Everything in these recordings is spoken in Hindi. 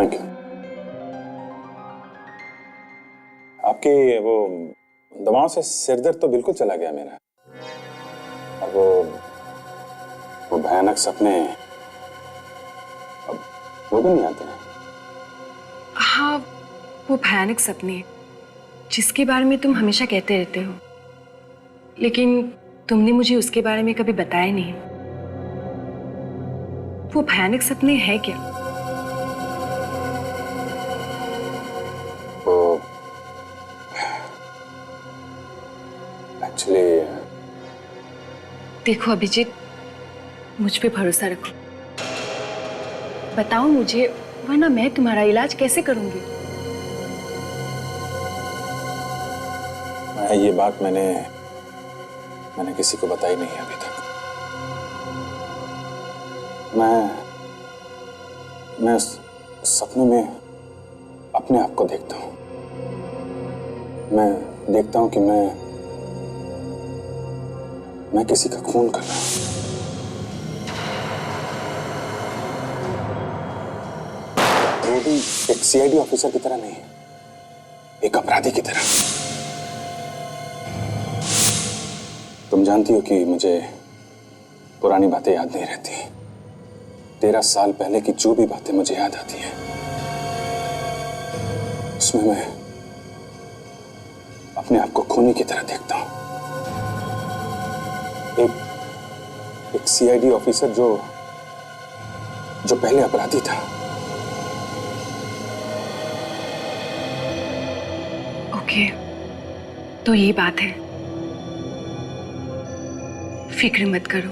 Thank you. आपकी वो दवाओं से सिरदर्द तो बिल्कुल चला गया मेरा। और वो भयानक सपने अब वो भी नहीं आते हैं। हाँ, वो भयानक सपने जिसके बारे में तुम हमेशा कहते रहते हो, लेकिन तुमने मुझे उसके बारे में कभी बताया नहीं। वो भयानक सपने हैं क्या? वो एक्चुअली देखो अभिजीत, मुझ पे भरोसा रखो। बताओ मुझे, वरना मैं तुम्हारा इलाज कैसे करूंगी? ये बात मैंने किसी को बताई नहीं अभी तक। मैं उस सपने में अपने आप को देखता हूँ। मैं देखता हूँ कि मैं किसी का खून कर रहा हूँ। वो भी एक सीआईडी ऑफिसर की तरह नहीं, एक अपराधी की तरह। तुम जानती हो कि मुझे पुरानी बातें याद नहीं रहती। 13 साल पहले की जो भी बातें मुझे याद आती हैं, उसमें मैं अपने आप को खूनी की तरह देखता हूं। एक सीआईडी ऑफिसर जो पहले अपराधी था। ओके, तो ये बात है। फिक्र मत करो,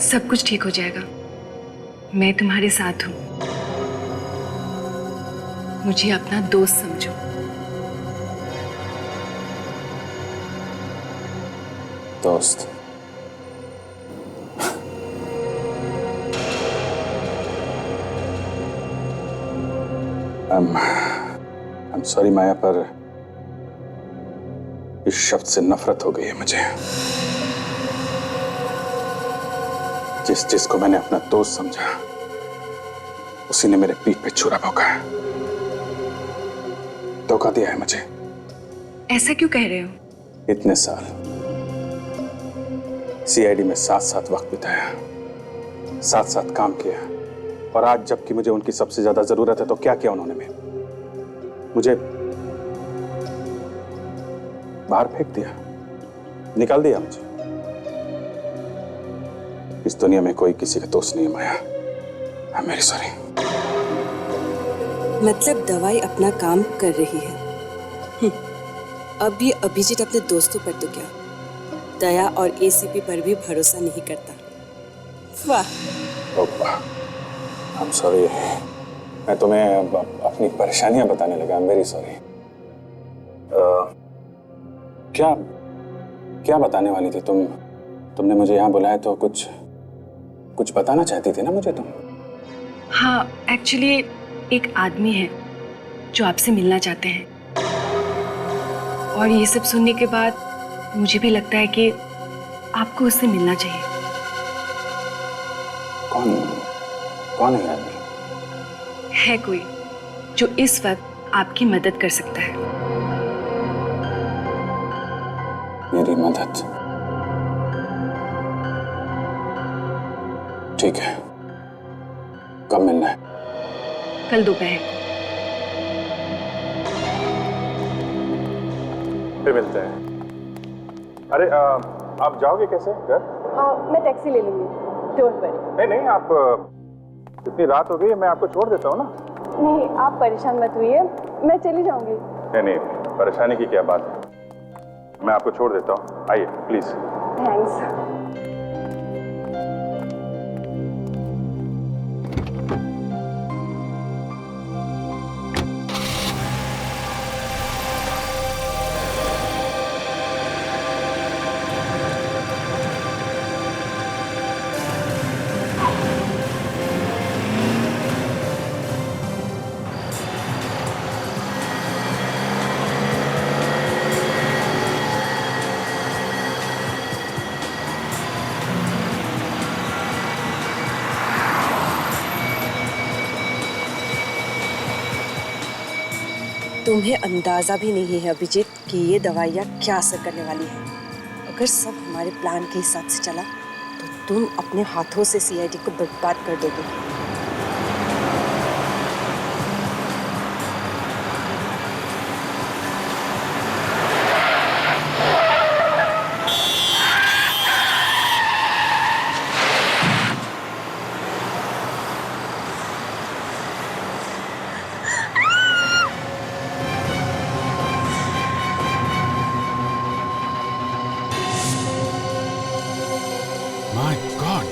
सब कुछ ठीक हो जाएगा। मैं तुम्हारे साथ हूं। मुझे अपना दोस्त समझो। दोस्त? I'm sorry माया, पर इस शब्द से नफरत हो गई है मुझे। जिसको मैंने अपना दोस्त समझा, उसी ने मेरे पीठ पे छुरा भोंका है, धोखा दिया है मुझे। ऐसा क्यों कह रहे हो? इतने साल सीआईडी में साथ वक्त बिताया, साथ काम किया, और आज जबकि मुझे उनकी सबसे ज्यादा जरूरत है तो क्या किया उन्होंने? मुझे बाहर फेंक दिया, निकाल दिया मुझे। इस दुनिया में कोई किसी का दोस्त नहीं है माया। I'm very sorry। मतलब दवाई अपना काम कर रही है। अब ये अभिजीत अपने दोस्तों पर तो क्या, दया और एसीपी पर भी भरोसा नहीं करता। वाह। I'm sorry। मैं तुम्हें अपनी परेशानियां बताने लगा। I'm very sorry। क्या बताने वाली थी तुम? तुमने मुझे यहाँ बुलाया तो कुछ बताना चाहती थी ना मुझे तुम? हाँ, एक्चुअली एक आदमी है जो आपसे मिलना चाहते हैं, और ये सब सुनने के बाद मुझे भी लगता है कि आपको उससे मिलना चाहिए। कौन है आदमी? है कोई जो इस वक्त आपकी मदद कर सकता है। मेरी मदद? ठीक है, कब मिलना है? कल दोपहर को। फिर मिलते हैं। अरे आप जाओगे कैसे घर? मैं टैक्सी ले लूंगी, डोंट वरी। नहीं, आप इतनी रात हो गई है, मैं आपको छोड़ देता हूँ ना। नहीं, आप परेशान मत होइए, मैं चली जाऊंगी। नहीं, परेशानी की क्या बात है, मैं आपको छोड़ देता हूँ। आइए प्लीज। थैंक्स। तुम्हें अंदाजा भी नहीं है अभिजीत कि ये दवाइयाँ क्या असर करने वाली है। अगर सब हमारे प्लान के हिसाब से चला तो तुम अपने हाथों से सीआईडी को बर्बाद कर दोगे। My God!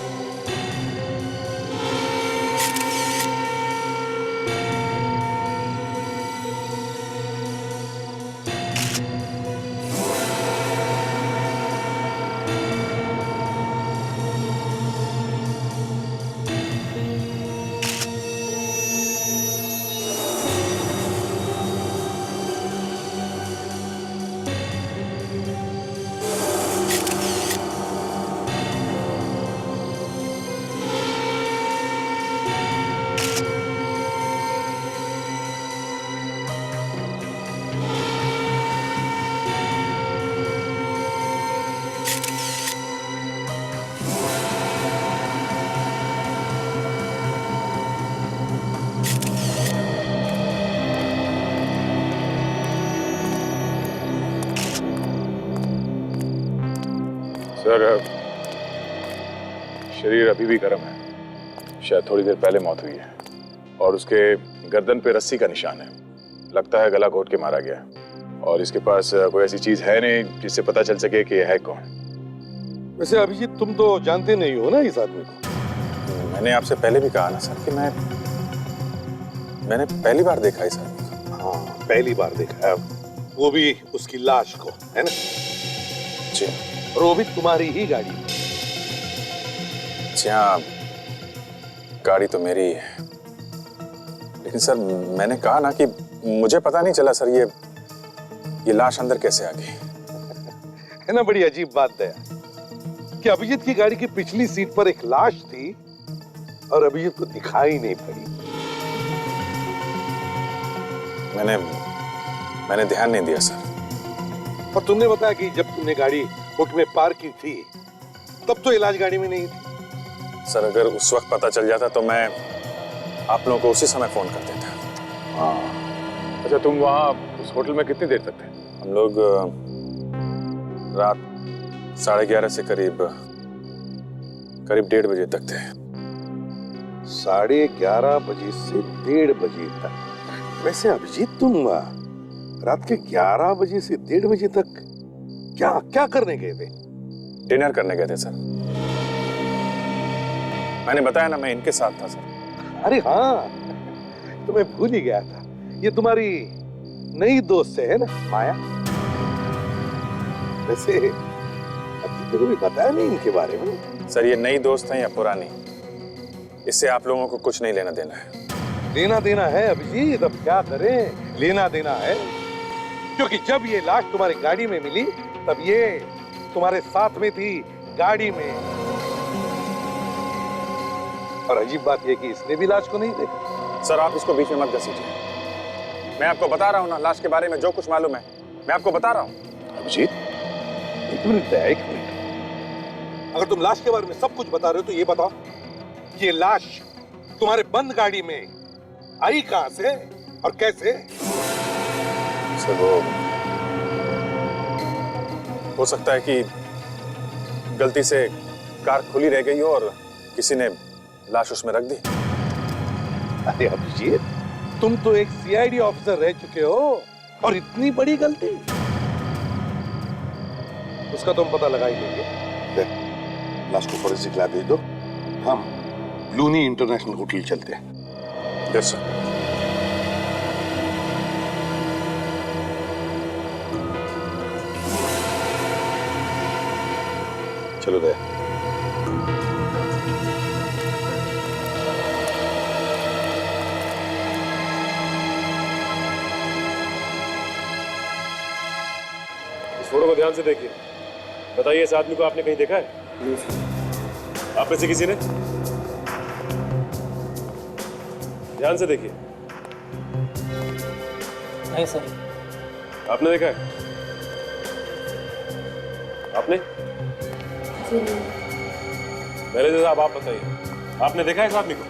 सर, शरीर अभी भी गर्म है। शायद थोड़ी देर पहले मौत हुई है और उसके गर्दन पे रस्सी का निशान है। लगता है गला घोट के मारा गया है और इसके पास कोई ऐसी चीज है नहीं जिससे पता चल सके कि है कौन। वैसे अभिजीत, तुम तो जानते नहीं हो ना इस आदमी को। मैंने आपसे पहले भी कहा ना सर कि मैंने पहली बार देखा इस आदमी को। हाँ, पहली बार देखा है, वो भी उसकी लाश को, है ना? जी और वो भी तुम्हारी ही गाड़ी में। जी हाँ, गाड़ी तो मेरी ही है, लेकिन सर मैंने कहा ना कि मुझे पता नहीं चला सर ये लाश अंदर कैसे आ गई। है ना, बड़ी अजीब बात है कि अभिजीत की गाड़ी की पिछली सीट पर एक लाश थी और अभिजीत को दिखाई नहीं पड़ी। मैंने ध्यान नहीं दिया सर। और तुमने बताया कि जब तुमने गाड़ी बुक में पार्क की थी तब तो इलाज गाड़ी में नहीं थी। सर अगर उस वक्त पता चल जाता तो मैं आप लोगों को उसी समय फोन कर देता। हाँ। अच्छा, तुम वहाँ उस होटल में कितनी देर तक थे? हम लोग रात 11:30 से करीब 1:30 बजे तक थे। 11:30 बजे से 1:30 बजे तक। वैसे अभिजीत, तुम रात के 11 बजे से 1:30 बजे तक क्या करने गए थे? डिनर करने गए थे सर। मैंने बताया ना, मैं इनके साथ था सर। अरे हाँ, तो मैं भूल ही गया था। ये तुम्हारी नई दोस्त है ना, माया? वैसे अब तो कभी बताया नहीं इनके बारे में। सर ये नई दोस्त है या पुरानी, इससे आप लोगों को कुछ नहीं लेना देना है। लेना देना है अभिजीत, अब क्या करें, लेना देना है। क्योंकि जब ये लाश तुम्हारी गाड़ी में मिली तब ये तुम्हारे साथ में थी, गाड़ी में। और अजीब बात यह कि इसने भी लाश को नहीं देखा। सर आप इसको बीच में मत घसीटिए। मैं आपको बता रहा हूँ ना, लाश के बारे में जो कुछ मालूम है मैं आपको बता रहा हूँ। अभिजीत, एक मिनट। अगर तुम लाश के बारे में सब कुछ बता रहे हो तो ये बताओ कि ये लाश तुम्हारे बंद गाड़ी में आई कहां से और कैसे? सर वो हो सकता है कि गलती से कार खुली रह गई हो और किसी ने लाश उसमें रख दी। अरे अभिजीत, तुम तो एक सीआईडी ऑफिसर रह चुके हो और इतनी बड़ी गलती? उसका तुम पता लगा ही लेंगे। लाश को फॉरेंसिक लैब भेज दो, हम लूनी इंटरनेशनल होटल चलते हैं। Yes sir. चलो दया। इस फोटो को ध्यान से देखिए। बताइए, इस आदमी को आपने कहीं देखा है? आप में से किसी ने? ध्यान से देखिए। नहीं सर। आपने देखा है? आपने? मैनेजर साहब आप बताइए, आपने देखा है इस आदमी को?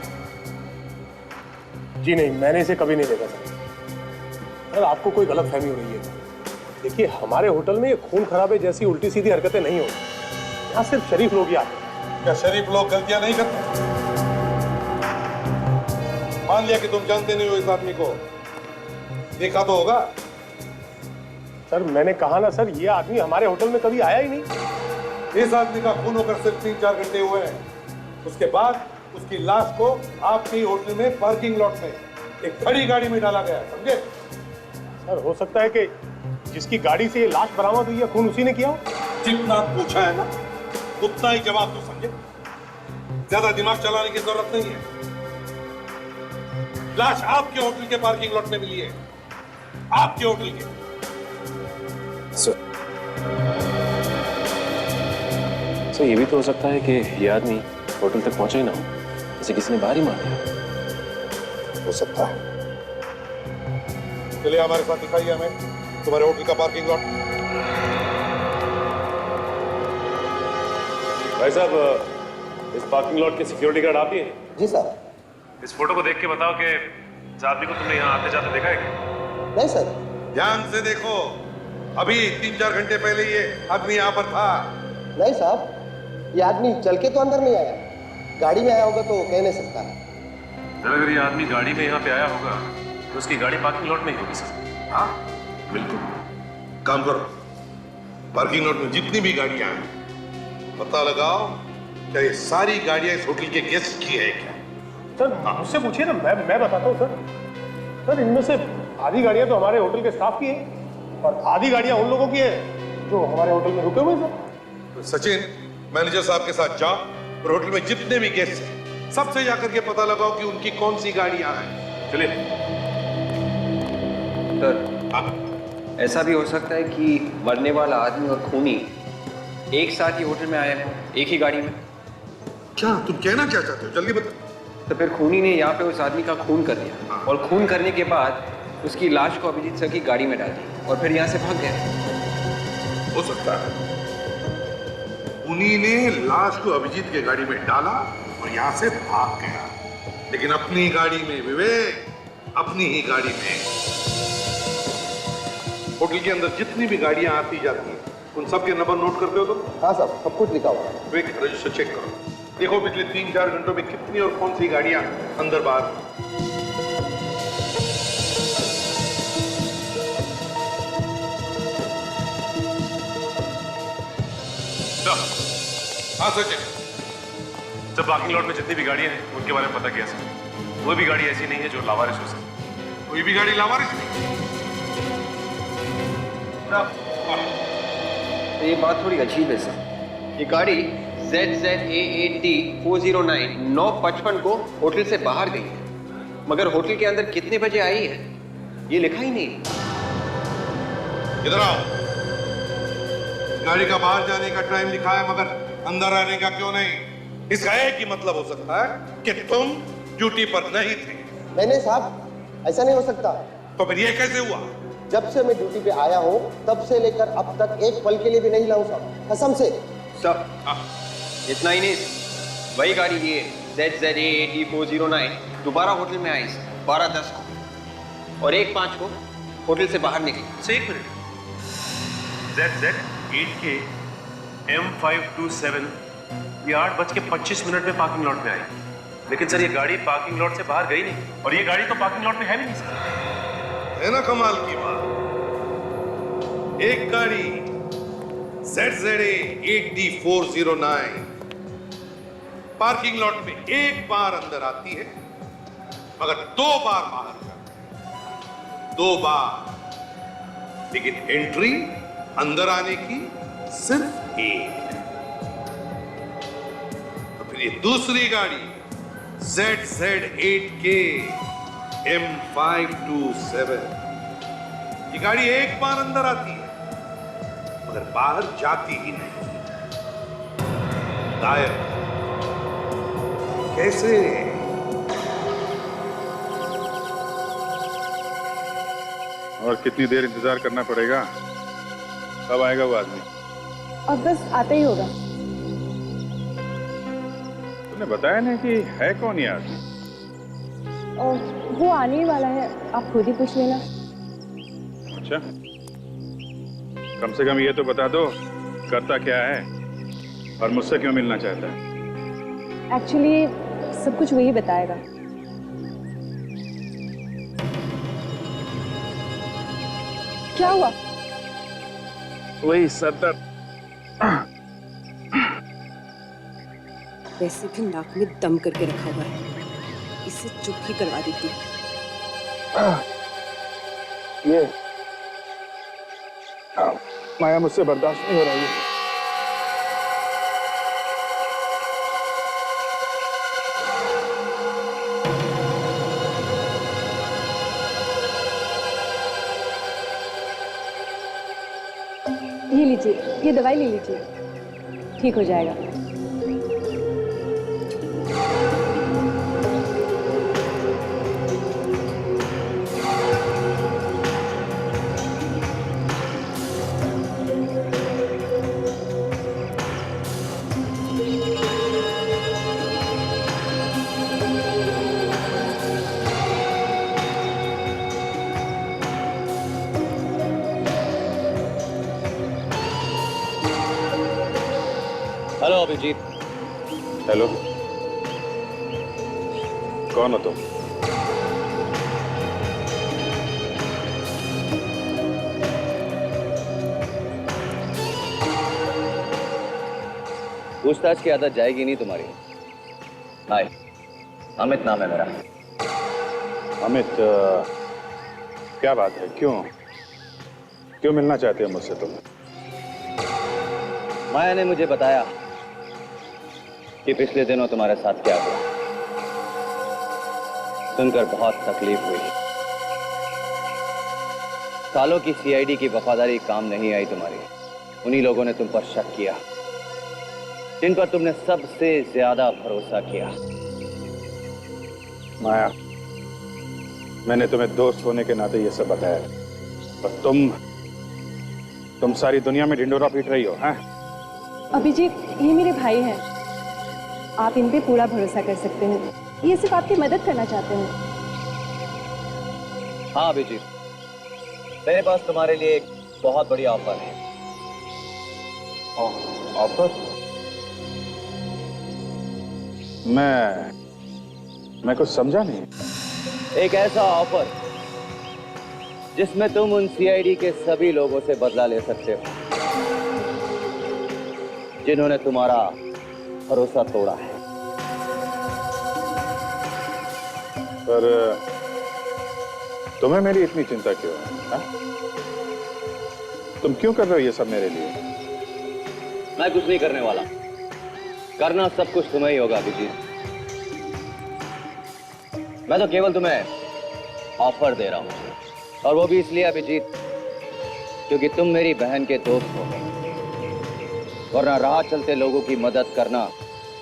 जी नहीं, मैंने इसे कभी नहीं देखा सर। सर आपको कोई गलत फहमी हो रही है। देखिए हमारे होटल में ये खून खराबे जैसी उल्टी सीधी हरकतें नहीं होती। यहाँ सिर्फ शरीफ लोग ही आते हैं। क्या शरीफ लोग गलतियां नहीं करते? मान लिया कि तुम जानते नहीं हो इस आदमी को, देखा तो होगा। सर मैंने कहा ना सर, ये आदमी हमारे होटल में कभी आया ही नहीं। इस आदमी का खून होकर सिर्फ 3-4 घंटे हुए हैं। उसके बाद उसकी लाश को आपके होटल में पार्किंग लॉट में एक खड़ी गाड़ी में डाला गया, समझे? सर हो सकता है कि जिसकी गाड़ी से ये लाश बरामद हुई है खून उसी ने किया हो। जितना पूछा है ना उतना ही जवाब तो समझे, ज्यादा दिमाग चलाने की जरूरत नहीं है। लाश आपके होटल के पार्किंग लॉट में मिली है, आपके होटल के। सर ये भी तो हो सकता है कि ये आदमी होटल तक पहुंचा ही ना हो, इसे किसी ने बाहर ही मार दिया। हो सकता है। चलिए हमारे साथ दिखाइए हमें तुम्हारे होटल का पार्किंग लॉट। भाई साहब, इस पार्किंग लॉट के सिक्योरिटी गार्ड आप ही हैं? जी सर। इस फोटो को देख के बताओ कि इस आदमी को तुमने यहाँ आते जाते देखा है क्या? नहीं सर। ध्यान से देखो, अभी 3-4 घंटे पहले ये आदमी यहाँ पर था। नहीं साहब, ये आदमी चल के तो अंदर नहीं आया, गाड़ी में आया होगा तो कह नहीं सकता। सर अगर ये आदमी गाड़ी में यहाँ पे आया होगा तो उसकी गाड़ी पार्किंग लॉट में ही होगी सर। हाँ बिल्कुल। काम करो, पार्किंग लॉट में जितनी भी गाड़ियां हैं पता लगाओ क्या ये सारी गाड़ियां इस होटल के गेस्ट की है क्या? सर मुझसे पूछिए ना, मैं बताता हूँ सर। सर इनमें से आधी गाड़ियाँ तो हमारे होटल के स्टाफ की हैं और आधी गाड़ियाँ उन लोगों की हैं जो हमारे होटल में रुके हुए हैं सर। सचिन, मैनेजर साहब के साथ जाओ और होटल में जितने भी गेस्ट हैं सबसे जाकर के पता लगाओ कि उनकी कौन सी गाड़ियां हैं। चलिए। सर ऐसा भी हो सकता है कि मरने वाला आदमी और खूनी एक साथ ही होटल में आए हो, एक ही गाड़ी में। क्या तुम कहना क्या चाहते हो, जल्दी बताओ। तो फिर खूनी ने यहाँ पे उस आदमी का खून कर दिया और खून करने के बाद उसकी लाश को अभिजीत सर की गाड़ी में डाल दी और फिर यहाँ से भाग गए। हो सकता है उन्हीं ने लाश को अभिजीत के गाड़ी में डाला और यहाँ से भाग गया, लेकिन अपनी गाड़ी में विवेक, अपनी ही गाड़ी में। होटल के अंदर जितनी भी गाड़ियां आती जाती हैं उन सब के नंबर नोट करते हो तुम? हाँ साहब, सब कुछ लिखा हुआ है। विवेक रजिस्टर चेक करो, देखो पिछले 3-4 घंटों में कितनी और कौन सी गाड़ियां अंदर बाहर। हाँ सचिन। जब पार्किंग लॉट में जितनी भी गाड़ियां हैं उनके बारे में पता किया सर, कोई भी गाड़ी ऐसी नहीं है जो लावारिस हो सके। कोई भी गाड़ी लावारिस नहीं। तो ये बात थोड़ी अजीब है सर। ये गाड़ी ZZA8D 409 9:55 को होटल से बाहर गई है, मगर होटल के अंदर कितने बजे आई है ये लिखा ही नहीं। इधर आओ। गाड़ी का बाहर जाने का टाइम लिखा है मगर अंदर आने का क्यों नहीं? इसका एक ही मतलब हो सकता है कि तुम ड्यूटी पर नहीं थे। नहीं साहब, ऐसा नहीं हो सकता। तो फिर ये कैसे हुआ? जब से मैं ड्यूटी पे आया हूँ तब से लेकर अब तक एक पल के लिए भी नहीं लाऊं साहब, कसम से। सर इतना ही नहीं, वही गाड़ी ये ZZA8D 409 दोबारा होटल में आई 12:10 को और 1:05 को होटल से बाहर निकली। सर एक मिनट, ZZ8K M527 ये 8:25 में पार्किंग लॉट में आई, लेकिन सर ये गाड़ी पार्किंग लॉट से बाहर गई नहीं और ये गाड़ी तो पार्किंग लॉट में है भी नहीं सर। है ना कमाल की बात। एक गाड़ी ZZA8D 409 पार्किंग लॉट में एक बार अंदर आती है मगर 2 बार बाहर जाती है। 2 बार, लेकिन एंट्री अंदर आने की सिर्फ एक। तो फिर ये दूसरी गाड़ी ZZ8K M527 ये गाड़ी एक बार अंदर आती है मगर बाहर जाती ही नहीं, गायब। कैसे? और कितनी देर इंतजार करना पड़ेगा? कब आएगा वो आदमी? अब बस आता ही होगा। तूने बताया नहीं कि है कौन ये आदमी? और वो आने ही वाला है, आप खुद ही पूछ लेना। अच्छा, कम से कम ये तो बता दो करता क्या है और मुझसे क्यों मिलना चाहता है? एक्चुअली सब कुछ वही बताएगा। क्या हुआ? वही सरदर्द। वैसे भी नाक में दम करके रखा हुआ है, इसे चुप ही करवा देती। ये माया मुझसे बर्दाश्त नहीं हो रही है। ये लीजिए, ये दवाई ले लीजिए, ठीक हो जाएगा। हेलो अभिजीत। हेलो, कौन हो तुम? पूछताछ की आदत जाएगी नहीं तुम्हारी। हाय, अमित नाम है मेरा। अमित, क्या बात है? क्यों मिलना चाहते हो मुझसे तुम? माया ने मुझे बताया कि पिछले दिनों तुम्हारे साथ क्या हुआ। सुनकर बहुत तकलीफ हुई। सालों की सीआईडी की वफादारी काम नहीं आई तुम्हारी। उन्हीं लोगों ने तुम पर शक किया जिन पर तुमने सबसे ज्यादा भरोसा किया। माया, मैंने तुम्हें दोस्त होने के नाते ये सब बताया, पर तुम सारी दुनिया में ढिंडोरा पीट रही हो। हैं? अभिजीत, ये मेरे भाई हैं, आप इन पे पूरा भरोसा कर सकते हैं। ये सिर्फ आपकी मदद करना चाहते हैं। हाँ अभिजीत, मेरे पास तुम्हारे लिए एक बहुत बड़ी ऑफर है। ऑफर? मैं कुछ समझा नहीं। एक ऐसा ऑफर जिसमें तुम उन सीआईडी के सभी लोगों से बदला ले सकते हो जिन्होंने तुम्हारा भरोसा तोड़ा है। पर तुम्हें मेरी इतनी चिंता क्यों है? हा? तुम क्यों कर रहे हो ये सब मेरे लिए? मैं कुछ नहीं करने वाला। करना सब कुछ तुम्हें ही होगा अभिजीत। मैं तो केवल तुम्हें ऑफर दे रहा हूं, और वो भी इसलिए अभिजीत क्योंकि तुम मेरी बहन के दोस्त हो, वरना राह चलते लोगों की मदद करना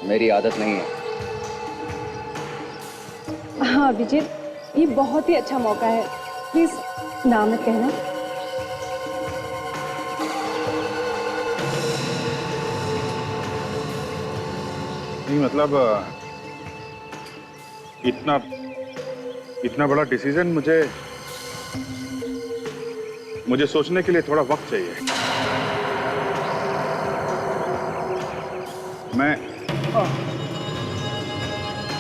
मेरी आदत नहीं है। हाँ अभिजीत, ये बहुत ही अच्छा मौका है, प्लीज ना मत कहना। नहीं मतलब इतना बड़ा डिसीजन मुझे सोचने के लिए थोड़ा वक्त चाहिए। मैं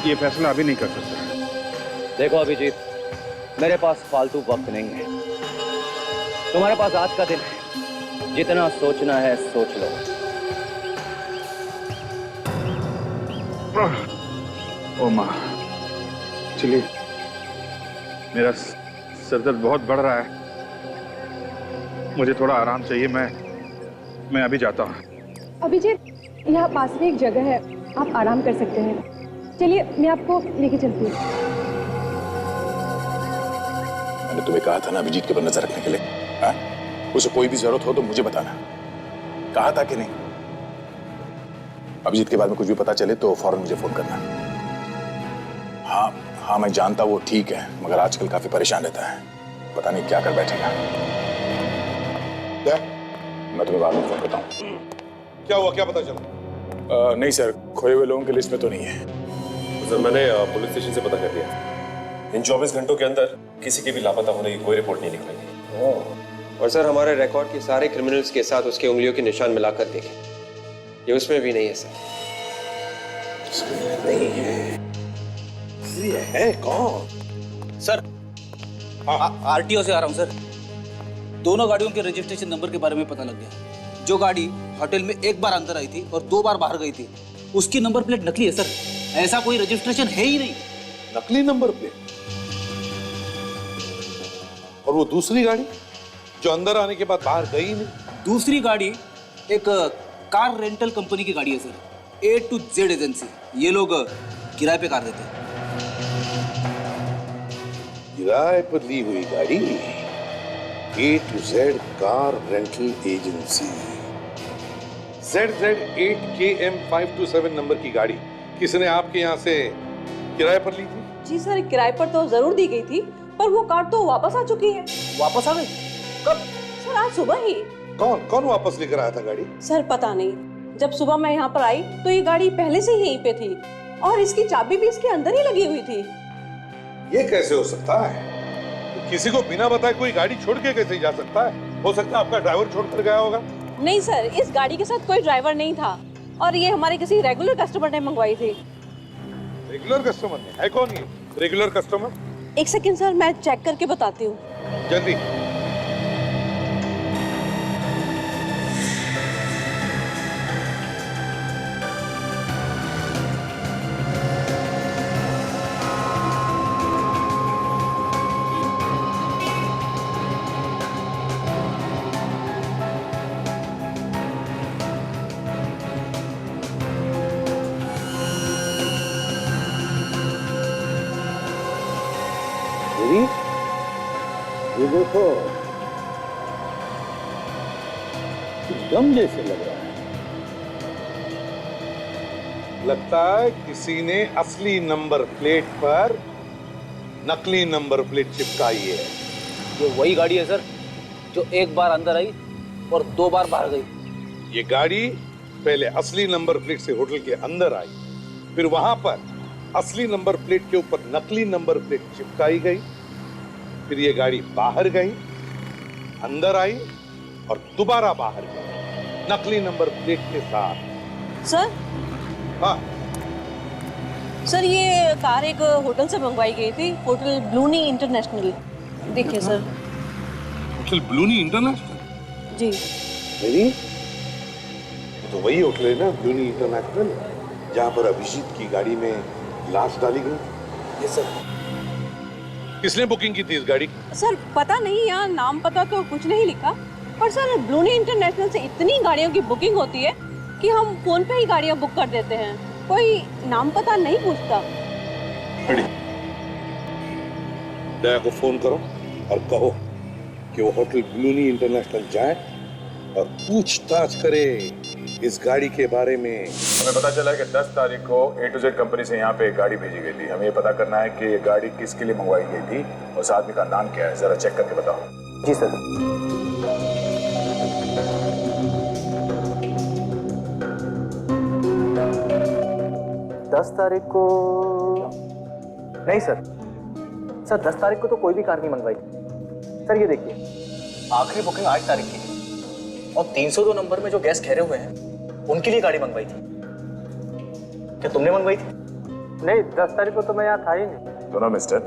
ये फैसला अभी नहीं कर सकता। देखो अभिजीत, मेरे पास फालतू वक्त नहीं है। तुम्हारे पास आज का दिन है, जितना सोचना है सोच लो। ओ माँ, चलिए, मेरा सरदर्द बहुत बढ़ रहा है, मुझे थोड़ा आराम चाहिए। मैं अभी जाता हूँ। अभिजीत, यहाँ पास में एक जगह है, आप आराम कर सकते हैं। चलिए मैं आपको लेके चलती हूँ। मैंने तुम्हें कहा था ना अभिजीत के ऊपर नजर रखने के लिए। हाँ? उसे कोई भी जरूरत हो तो मुझे बताना। कहा था कि नहीं? अभिजीत के बारे में कुछ भी पता चले तो फौरन मुझे फोन करना। हाँ, मैं जानता वो ठीक है, मगर आजकल काफी परेशान रहता है। पता नहीं क्या कर बैठेगा। क्या मैं तुम्हें बाद में फोन करता हूँ। क्या हुआ, क्या पता चला? नहीं सर, खोए हुए लोगों की लिस्ट में तो नहीं है। सर मैंने पुलिस स्टेशन से पता कर लिया। इन 24 घंटों के अंदर किसी के भी लापता होने की कोई रिपोर्ट नहीं निकलेगी। और सर हमारे रिकॉर्ड के सारे क्रिमिनल्स के साथ उसके उंगलियों के निशान मिलाकर देखें, ये उसमें भी नहीं है सर। नहीं है। ये है कौन? सर आरटीओ से आ रहा हूँ सर। दोनों गाड़ियों के रजिस्ट्रेशन नंबर के बारे में पता लग गया। जो गाड़ी होटल में एक बार अंदर आई थी और 2 बार बाहर गई थी, उसकी नंबर प्लेट नकली है सर। ऐसा कोई रजिस्ट्रेशन है ही नहीं। नकली नंबर प्लेट? और वो दूसरी गाड़ी जो अंदर आने के बाद बाहर गई नहीं? दूसरी गाड़ी एक कार रेंटल कंपनी की गाड़ी है sir, A to Z agency. ये लोग किराए पे कार देते हैं। किराए पर ली हुई गाड़ी, A to Z car rental agency. ZZ8KM527 number की गाड़ी किसने आपके यहाँ से किराए पर ली थी? जी सर, किराए पर तो जरूर दी गई थी, पर वो कार तो वापस आ चुकी है। वापस आ गई? कब? सर आज सुबह ही। कौन कौन वापस लेकर आया था गाड़ी? सर पता नहीं, जब सुबह मैं यहाँ पर आई तो ये गाड़ी पहले से ही यहीं पे थी और इसकी चाबी भी इसके अंदर ही लगी हुई थी। ये कैसे हो सकता है? किसी को बिना बताए कोई गाड़ी छोड़ के कैसे जा सकता है? हो सकता है आपका ड्राइवर छोड़कर गया होगा। नहीं सर, इस गाड़ी के साथ कोई ड्राइवर नहीं था और ये हमारे किसी रेगुलर कस्टमर ने मंगवाई थी। रेगुलर कस्टमर ने? है कौन ये रेगुलर कस्टमर? एक सेकंड सर, मैं चेक करके बताती हूँ। जल्दी। ये देखो, दम जैसे लग रहा है। लगता है किसी ने असली नंबर प्लेट पर नकली नंबर प्लेट चिपकाई है। ये वही गाड़ी है सर जो एक बार अंदर आई और 2 बार बाहर गई। ये गाड़ी पहले असली नंबर प्लेट से होटल के अंदर आई, फिर वहां पर असली नंबर प्लेट के ऊपर नकली नंबर प्लेट चिपकाई गई, फिर ये गाड़ी बाहर गई, अंदर आई और दोबारा बाहर गई नकली नंबर प्लेट के साथ। सर? हाँ सर, ये कार एक होटल से मंगवाई गई थी, होटल ब्लूनी इंटरनेशनल। देखिए सर। होटल ब्लूनी इंटरनेशनल? जी। नहीं, तो वही होटल है ना ब्लूनी इंटरनेशनल, जहां पर अभिजीत की गाड़ी में लाश डाली गई। Yes sir. किसने बुकिंग की थी इस गाड़ी की? सर पता नहीं, यहाँ नाम पता तो कुछ नहीं लिखा, पर सर ब्लूनी इंटरनेशनल से इतनी गाड़ियों की बुकिंग होती है कि हम फोन पे ही गाड़ियाँ बुक कर देते हैं, कोई नाम पता नहीं पूछता। दया को फोन करो और कहो कि वो होटल ब्लूनी इंटरनेशनल जाए और पूछताछ करे इस गाड़ी के बारे में। हमें पता चला कि 10 तारीख को A to Z कंपनी से यहाँ पे एक गाड़ी भेजी गई थी। हमें ये पता करना है कि ये गाड़ी किसके लिए मंगवाई गई थी और उस आदमी का नाम क्या है, जरा चेक करके बताओ। जी सर। दस तारीख को नहीं सर। सर 10 तारीख को तो कोई भी कार नहीं मंगवाई थी। सर ये देखिए, आखिरी बुकिंग 8 तारीख की थी और 302 नंबर में जो गेस्ट ठहरे हुए हैं उनके लिए गाड़ी मंगवाई थी। क्या तुमने मंगवाई थी? नहीं, 10 तारीख को तो मैं यहाँ था ही नहीं। सुनो मिस्टर,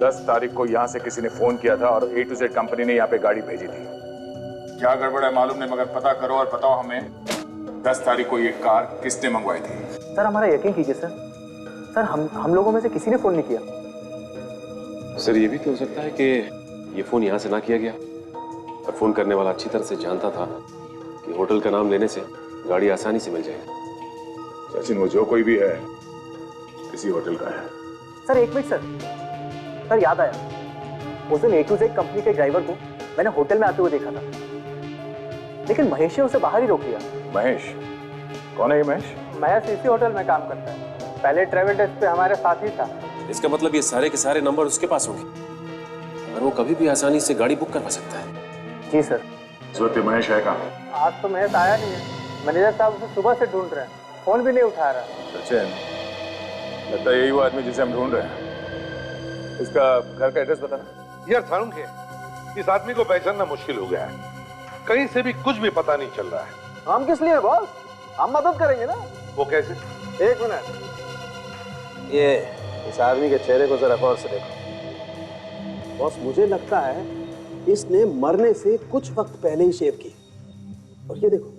10 तारीख को यहाँ से किसी ने फोन किया था और A to Z कंपनी ने यहाँ पे गाड़ी भेजी थी। क्या गड़बड़ है मालूम नहीं, मगर पता करो और बताओ हमें 10 तारीख को ये कार किसने मंगवाई थी। सर हमारा यकीन कीजिए सर। सर हम लोगों में से किसी ने फोन नहीं किया। सर ये भी तो हो सकता है कि ये फोन यहाँ से ना किया गया और फोन करने वाला अच्छी तरह से जानता था कि होटल का नाम लेने से गाड़ी आसानी से मिल जाएगी। सचिन, वो जो कोई भी है इसी होटल का है। सर एक मिनट सर याद आया, उस दिन A to Z कंपनी के ड्राइवर को मैंने होटल में आते हुए देखा था, लेकिन महेश ने उसे बाहर ही रोक लिया। महेश? कौन है ये महेश? महेश इसी होटल में काम करता है, पहले ट्रेवल डेस्क पे हमारे साथ ही था। इसका मतलब ये सारे के सारे नंबर उसके पास होंगे और वो कभी भी आसानी से गाड़ी बुक करवा सकता है। जी सर। इस वक्त महेश है कहाँ? आज तो महेश आया नहीं है, मैनेजर साहब उसे सुबह से ढूंढ रहे हैं, फोन भी नहीं उठा रहा। सचिन, लगता है यही वो आदमी जिसे हम ढूंढ रहे हैं। इसका घर का एड्रेस बताना। यार सारुंखे, इस आदमी को पहचानना मुश्किल हो गया है, कहीं से भी कुछ भी पता नहीं चल रहा है। हम किस लिए बॉस? हम मदद करेंगे ना। वो कैसे? एक मिनट, ये इस आदमी के चेहरे को जरा गौर से देखो। बॉस, मुझे लगता है इसने मरने से कुछ वक्त पहले ही शेव की, और ये देखो,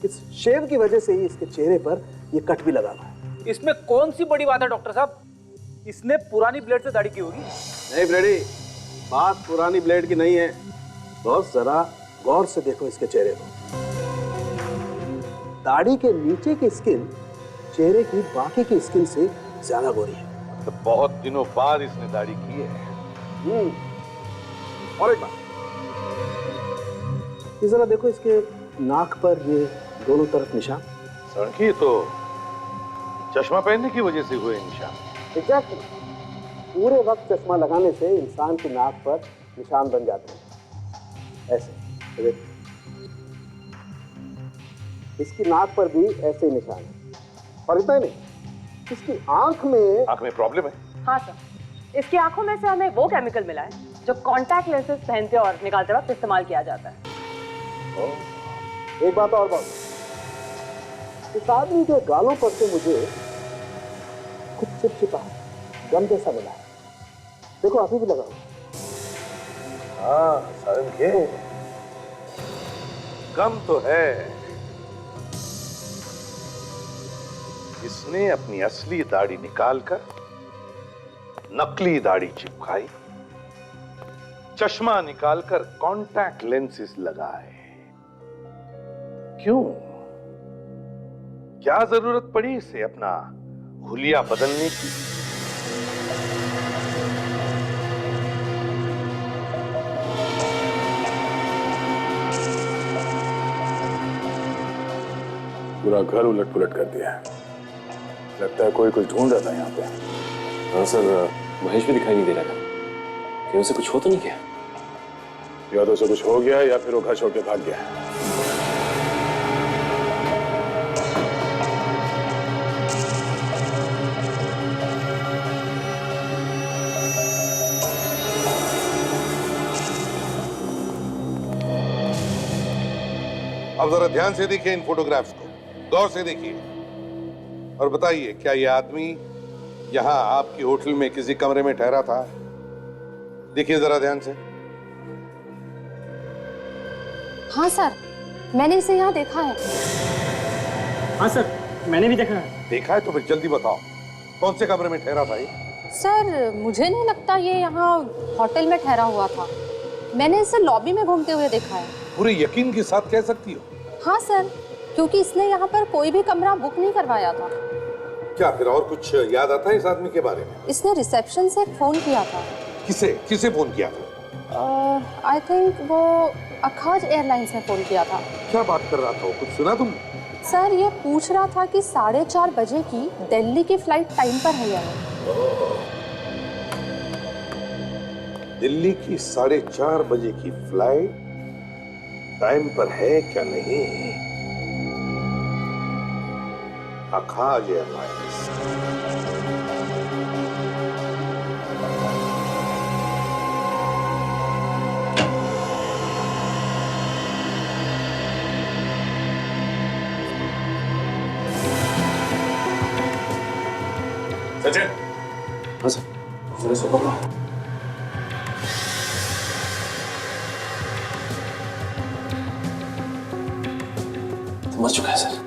इस शेव की वजह से ही इसके चेहरे पर ये कट भी लगा हुआ है। इसमें कौन सी बड़ी बात है डॉक्टर साहब? इसने पुरानी ब्लेड से दाढ़ी की होगी। नहीं ब्लेडी, बात पुरानी ब्लेड की नहीं है बॉस, जरा गौर से देखो इसके चेहरे को। दाढ़ी के नीचे की स्किन चेहरे की बाकी की स्किन से ज्यादा गोरी है। तो बहुत दिनों बाद इसने दाढ़ी की है। और एक बात, ये जरा देखो इसके नाक पर ये दोनों तरफ निशान। सड़की तो चश्मा पहनने की वजह से हुए निशान। एग्जैक्टली, पूरे वक्त चश्मा लगाने से इंसान की नाक पर निशान बन जाते हैं ऐसे। तो देखो, इसकी नाक पर भी ऐसे ही निशान है, और इतना नहीं, इसकी आंख में प्रॉब्लम है। हाँ सर, इसकी आंखों में से हमें वो केमिकल मिला है जो कॉन्टैक्ट लेंसेज पहनते और निकालते वक्त इस्तेमाल किया जाता है। एक बात और बात, इस आदमी के गालों पर से मुझे कुछ चिपचिपा गम जैसा मिला है। देखो अभी भी लगा हुआ। हाँ सारुंखे, गम तो है। इसने अपनी असली दाढ़ी निकालकर नकली दाढ़ी चिपकाई, चश्मा निकालकर कॉन्टैक्ट लेंसेज लगाए। क्यों? क्या जरूरत पड़ी इसे अपना हुलिया बदलने की? पूरा घर उलट पुलट कर दिया। लगता है कोई कुछ ढूंढ रहा था यहाँ पे। हाँ सर, महेश भी दिखाई नहीं दे रहा था। क्या उसे कुछ हो तो नहीं गया? या तो उसे कुछ हो गया या फिर वो घर छोड़ के भाग गया। अब जरा ध्यान से देखिए इन फोटोग्राफ्स को, गौर से देखिए और बताइए, क्या यह आदमी यहाँ आपकी होटल में किसी कमरे में ठहरा था? देखिए जरा ध्यान से। हाँ सर, मैंने इसे यहाँ देखा है। हाँ सर, मैंने भी देखा है। देखा है तो फिर जल्दी बताओ, कौन से कमरे में ठहरा था ये? सर, मुझे नहीं लगता ये यहाँ होटल में ठहरा हुआ था। मैंने इसे लॉबी में घूमते हुए देखा है। पूरे यकीन के साथ कह सकती हो? हाँ सर, क्योंकि इसने यहाँ पर कोई भी कमरा बुक नहीं करवाया था। क्या फिर और कुछ याद आता है इस आदमी के बारे में? इसने रिसेप्शन से फोन किया था। किसे फोन किया था? आई थिंक वो अखाज एयरलाइंस ने फोन किया था। क्या बात कर रहा था वो, कुछ सुना तुम? सर, ये पूछ रहा था कि 4:30 बजे की दिल्ली की फ्लाइट टाइम पर है या नहीं। दिल्ली की 4:30 बजे की फ्लाइट टाइम पर है क्या नहीं? अखाज एयरलाइंस। सचिन। हाँ सर, जरा सो पकड़ो। तो मर चुका है सर।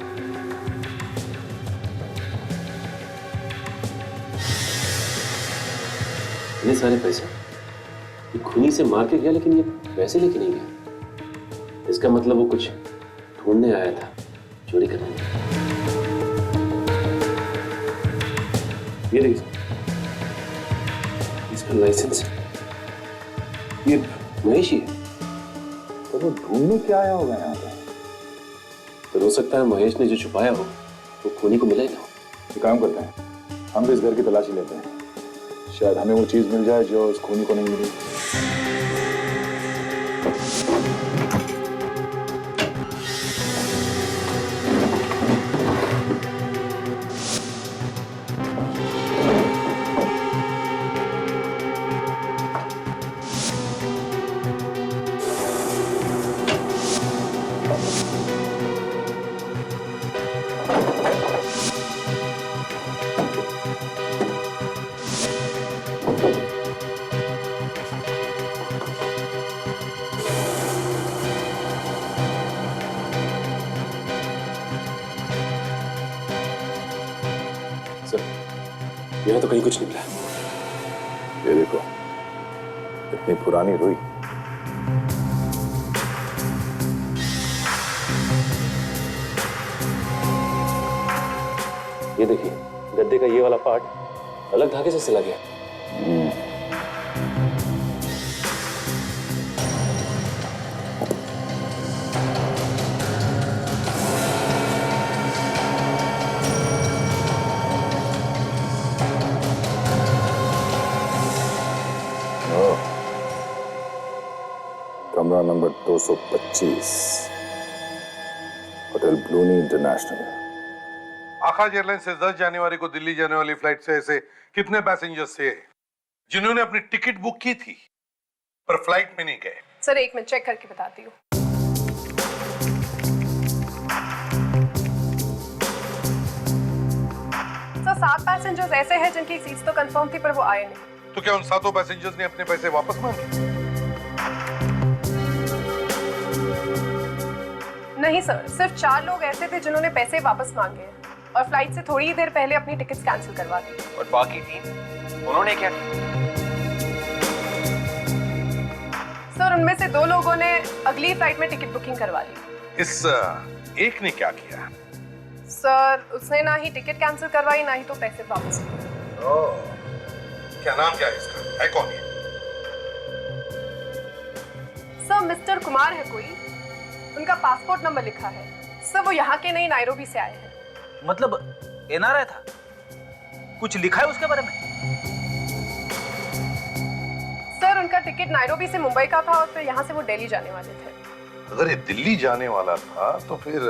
इतने सारे पैसे ये खूनी से मार के गया, लेकिन ये पैसे लेके नहीं गया। इसका मतलब वो कुछ ढूंढने आया था, चोरी करने। ये देखिए, इसका लाइसेंस ये महेश ही है। तो वो ढूंढने क्या आया होगा यहाँ पे? तो हो सकता है महेश ने जो छुपाया हो वो खूनी को मिला ही ना हो। एक काम करते हैं, हम भी इस घर की तलाशी लेते हैं। शायद हमें वो चीज मिल जाए जो उस खूनी को नहीं मिली। यहाँ तो कहीं कुछ निकला। ये देखो, इतनी पुरानी रुई। ये देखिए, गद्दे का ये वाला पार्ट अलग धागे से सिला गया। कमरा नंबर 225, होटल ब्लूनी इंटरनेशनल। आकाश एयरलाइंस से 10 जनवरी को दिल्ली जाने वाली फ्लाइट से ऐसे कितने पैसेंजर्स थे जिन्होंने अपनी टिकट बुक की थी पर फ्लाइट में नहीं गए? सर एक मिनट चेक करके बताती हूँ। सर 7 पैसेंजर्स ऐसे हैं जिनकी सीट्स तो कंफर्म थी पर वो आए नहीं। तो क्या उन 7 पैसेंजर्स ने अपने पैसे वापस मांगे? नहीं सर, सिर्फ 4 लोग ऐसे थे जिन्होंने पैसे वापस मांगे और फ्लाइट से थोड़ी ही देर पहले अपनी टिकट्स कैंसिल करवा दी। और बाकी 3 उन्होंने क्या किया? सर उनमें से 2 लोगों ने अगली फ्लाइट में टिकट बुकिंग करवा ली। इस एक ने क्या किया? सर उसने ना ही टिकट कैंसिल करवाई ना ही तो पैसे वापस लिए। क्या नाम क्या है इसका? है कौन ये? सर मिस्टर कुमार है कोई, उनका पासपोर्ट नंबर लिखा है। सर वो यहाँ के नहीं नायरोबी से आए हैं। मतलब एनआरआई था? कुछ लिखा है उसके बारे में? सर उनका टिकट नायरोबी से मुंबई का था और फिर यहाँ से वो दिल्ली जाने वाले थे। अगर ये दिल्ली जाने वाला था तो फिर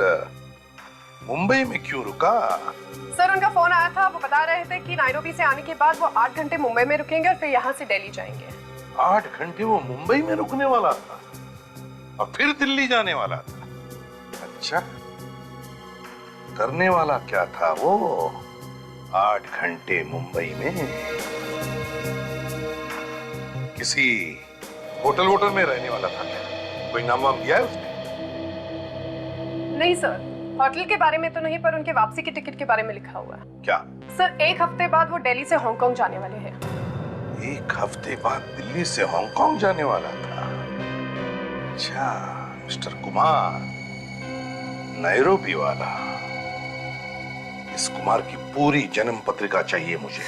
मुंबई में क्यों रुका? सर उनका फोन आया था, वो बता रहे थे कि नायरोबी से आने के बाद वो 8 घंटे मुंबई में रुकेंगे और फिर यहाँ से दिल्ली जाएंगे। 8 घंटे वो मुंबई में रुकने वाला था और फिर दिल्ली जाने वाला था। अच्छा, करने वाला क्या था वो 8 घंटे मुंबई में? किसी होटल में रहने वाला था क्या? कोई नाम वाम दिया है उसने? नहीं सर, होटल के बारे में तो नहीं पर उनके वापसी की टिकट के बारे में लिखा हुआ है। क्या? सर 1 हफ्ते बाद वो दिल्ली से हांगकांग जाने वाले हैं। 1 हफ्ते बाद दिल्ली से हांगकांग जाने वाला था? अच्छा, मिस्टर कुमार, नायरोबी वाला। इस कुमार की पूरी जन्म पत्रिका चाहिए मुझे।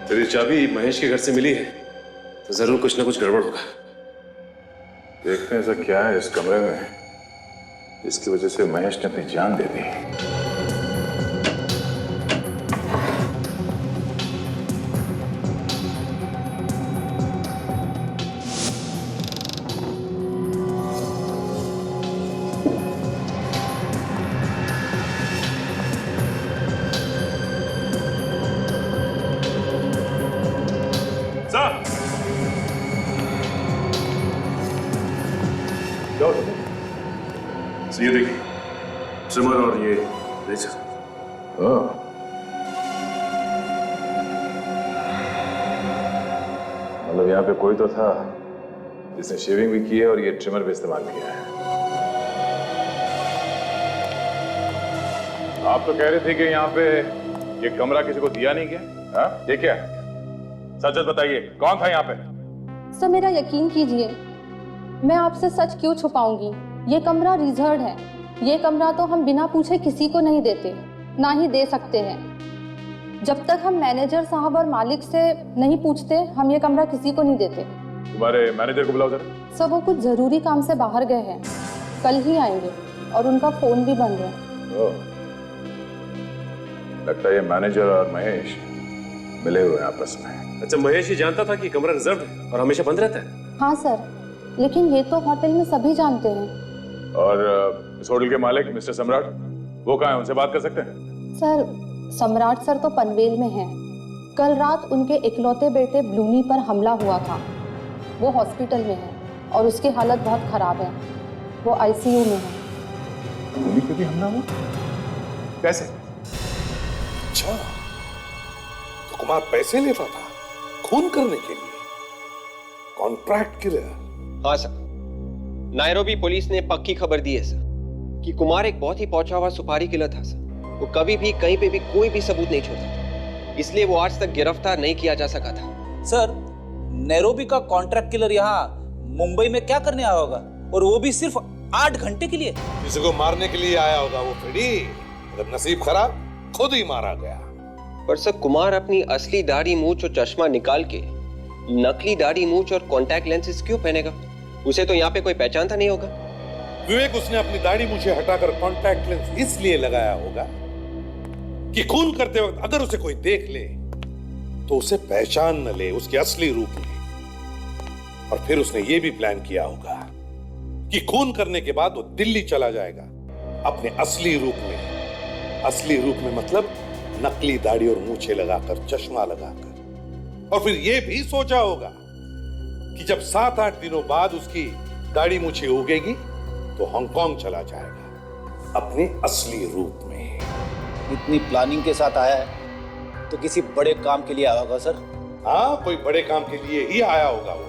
तेरी चाबी महेश के घर से मिली है तो जरूर कुछ ना कुछ गड़बड़ होगा। देखते हैं ऐसा क्या है इस कमरे में जिसकी वजह से महेश ने अपनी जान दे दी। ये देखिए, ट्रिमर और ये रेजर। मतलब यहाँ पे कोई तो था जिसने शेविंग भी की है और ये ट्रिमर भी इस्तेमाल किया है। आप तो कह रहे थे कि यहाँ पे ये कमरा किसी को दिया नहीं गया? हाँ, ये क्या है? सच सच बताइए, कौन था यहाँ पे? सर मेरा यकीन कीजिए, मैं आपसे सच क्यों छुपाऊंगी। ये कमरा रिजर्व है। ये कमरा तो हम बिना पूछे किसी को नहीं देते, ना ही दे सकते हैं। जब तक हम मैनेजर साहब और मालिक से नहीं पूछते हम ये कमरा किसी को नहीं देते। तुम्हारे मैनेजर को बुलाओ जरा। सर वो कुछ जरूरी काम से बाहर गए हैं। कल ही आएंगे और उनका फोन भी बंद है। ओह, लगता है ये मैनेजर और महेश मिले हुए हैं आपस में। अच्छा, महेश ही जानता था कि कमरा रिजर्व है और हमेशा बंद रहता है? हाँ सर, लेकिन ये तो होटल में सभी जानते हैं। और इस होटल के मालिक मिस्टर सम्राट, वो कहाँ हैं? उनसे बात कर सकते हैं? सर, सम्राट सर तो पनवेल में हैं। कल रात उनके इकलौते बेटे ब्लूनी पर हमला हुआ था। वो हॉस्पिटल में है और उसकी हालत बहुत खराब है। वो आईसीयू में है। ब्लूनी पे भी हमला हुआ? कैसे? अच्छा, तो कुमार पैसे लेता था खून करने के लिए? Contract killer? हाँ सर, नायरोबी पुलिस ने पक्की खबर दी है सर कि कुमार एक बहुत ही पहुंचा हुआ सुपारी किलर था सर। वो कभी भी कहीं पे भी कोई भी सबूत नहीं छोड़ता, इसलिए वो आज तक गिरफ्तार नहीं किया जा सका था। सर, नैरोबी का कॉन्ट्रैक्ट किलर यहाँ मुंबई में क्या करने आया होगा, और वो भी सिर्फ 8 घंटे के लिए? किसी को मारने के लिए आया होगा वो फ्रेडी। अगर नसीब खराब, खुद ही मारा गया। पर सर, कुमार अपनी असली दाढ़ी मूंछ और चश्मा निकाल के नकली दाढ़ी मूंछ और कॉन्टैक्ट लेंसेज क्यों पहनेगा? उसे तो यहाँ पे कोई पहचानता नहीं होगा। विवेक, उसने अपनी दाढ़ी मूछें हटाकर कॉन्टैक्ट लेंस इसलिए लगाया होगा कि खून करते वक्त अगर उसे कोई देख ले तो उसे पहचान न ले उसके असली रूप में। और फिर उसने ये भी प्लान किया होगा कि खून करने के बाद वो दिल्ली चला जाएगा अपने असली रूप में। असली रूप में मतलब नकली दाढ़ी और मूछें लगाकर, चश्मा लगाकर। और फिर ये भी सोचा होगा कि जब 7-8 दिनों बाद उसकी दाढ़ी मूछें उगेगी तो हांगकांग चला जाएगा अपने असली रूप में। इतनी प्लानिंग के साथ आया है तो किसी बड़े काम के लिए आया होगा सर। हाँ, कोई बड़े काम के लिए ही आया होगा वो।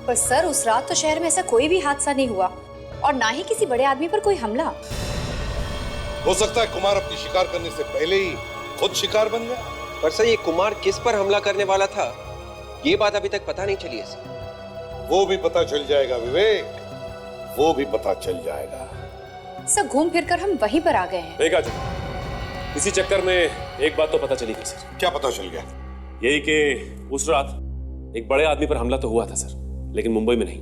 पर सर, उस रात तो शहर में ऐसा कोई भी हादसा नहीं हुआ और ना ही किसी बड़े आदमी पर कोई हमला। हो सकता है कुमार अपनी शिकार करने से पहले ही खुद शिकार बन गया। पर सर, ये कुमार किस पर हमला करने वाला था, ये बात अभी तक पता नहीं चली है सर। वो भी पता चल जाएगा विवेक, वो भी पता चल जाएगा। सर, घूम फिर कर हम वहीं पर आ गए हैं। एक आज इसी चक्कर में एक बात तो पता चली गई सर। क्या पता चल गया? यही कि उस रात एक बड़े आदमी पर हमला तो हुआ था सर, लेकिन मुंबई में नहीं,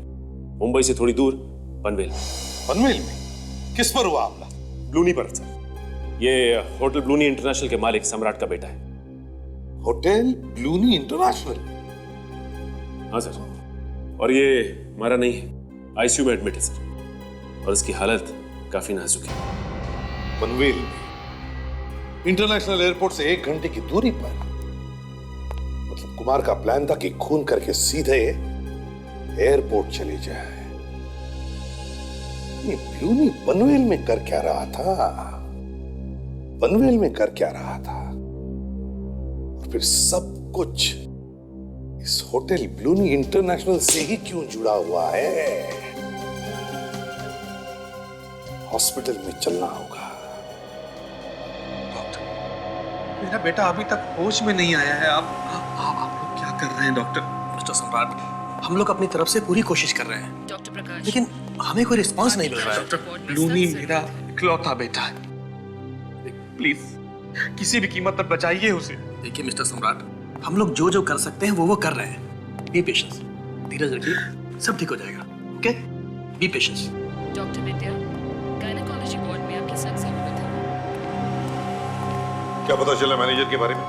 मुंबई से थोड़ी दूर पनवेल में। पनवेल में? किस पर हुआ हमला? ब्लूनी पर सर। ये होटल ब्लूनी इंटरनेशनल के मालिक सम्राट का बेटा है। होटल ब्लूनी इंटरनेशनल? हाँ सर, और ये हमारा नहीं है, आईसीयू में एडमिट है सर, और इसकी हालत काफी नाजुक है। पनवेल में इंटरनेशनल एयरपोर्ट से 1 घंटे की दूरी पर? मतलब कुमार का प्लान था कि खून करके सीधे एयरपोर्ट चले जाए। ये ब्लूनी पनवेल में कर क्या रहा था? पनवेल में कर क्या रहा था? और फिर सब कुछ इस होटल ब्लूनी इंटरनेशनल से ही क्यों जुड़ा हुआ है? हॉस्पिटल में चलना होगा। मेरा बेटा अभी तक होश में नहीं आया है। आप लोग क्या कर रहे हैं डॉक्टर? मिस्टर सम्राट, हम लोग अपनी तरफ से पूरी कोशिश कर रहे हैं डॉक्टर प्रकाश, लेकिन हमें कोई रिस्पांस नहीं मिल रहा है। डॉक्टर, ब्लूनी मेरा इकलौता बेटा है, प्लीज किसी भी कीमत पर बचाइए उसे। देखिए मिस्टर सम्राट, हम लोग जो जो कर सकते हैं वो कर रहे हैं। बी पेशेंस, धीरज रखिए, सब ठीक हो जाएगा। Okay, B patience. डॉक्टर विद्या, गायनेकोलॉजी वार्ड में आपकी सख्त जरूरत है। क्या पता चला मैनेजर के बारे में?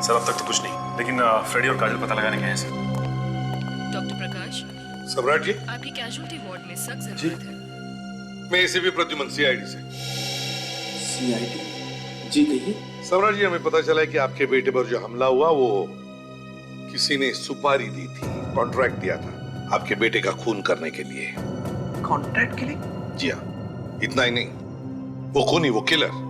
सर, अब तक तो कुछ नहीं, लेकिन फ्रेडी और काजल पता लगाने गए हैं सर। डॉक्टर प्रकाश, सम्राट जी, आपकी कैजुअल्टी वार्ड में सख्त जरूरत है। मैं एसीपी प्रद्युमन, सीआईडी से। सीआईडी? जी कहिए। सम्राट जी, हमें पता चला है कि आपके बेटे पर जो हमला हुआ वो किसी ने सुपारी दी थी, कॉन्ट्रैक्ट दिया था आपके बेटे का खून करने के लिए। कॉन्ट्रैक्ट के लिए? जी हाँ, इतना ही नहीं, वो खूनी, वो किलर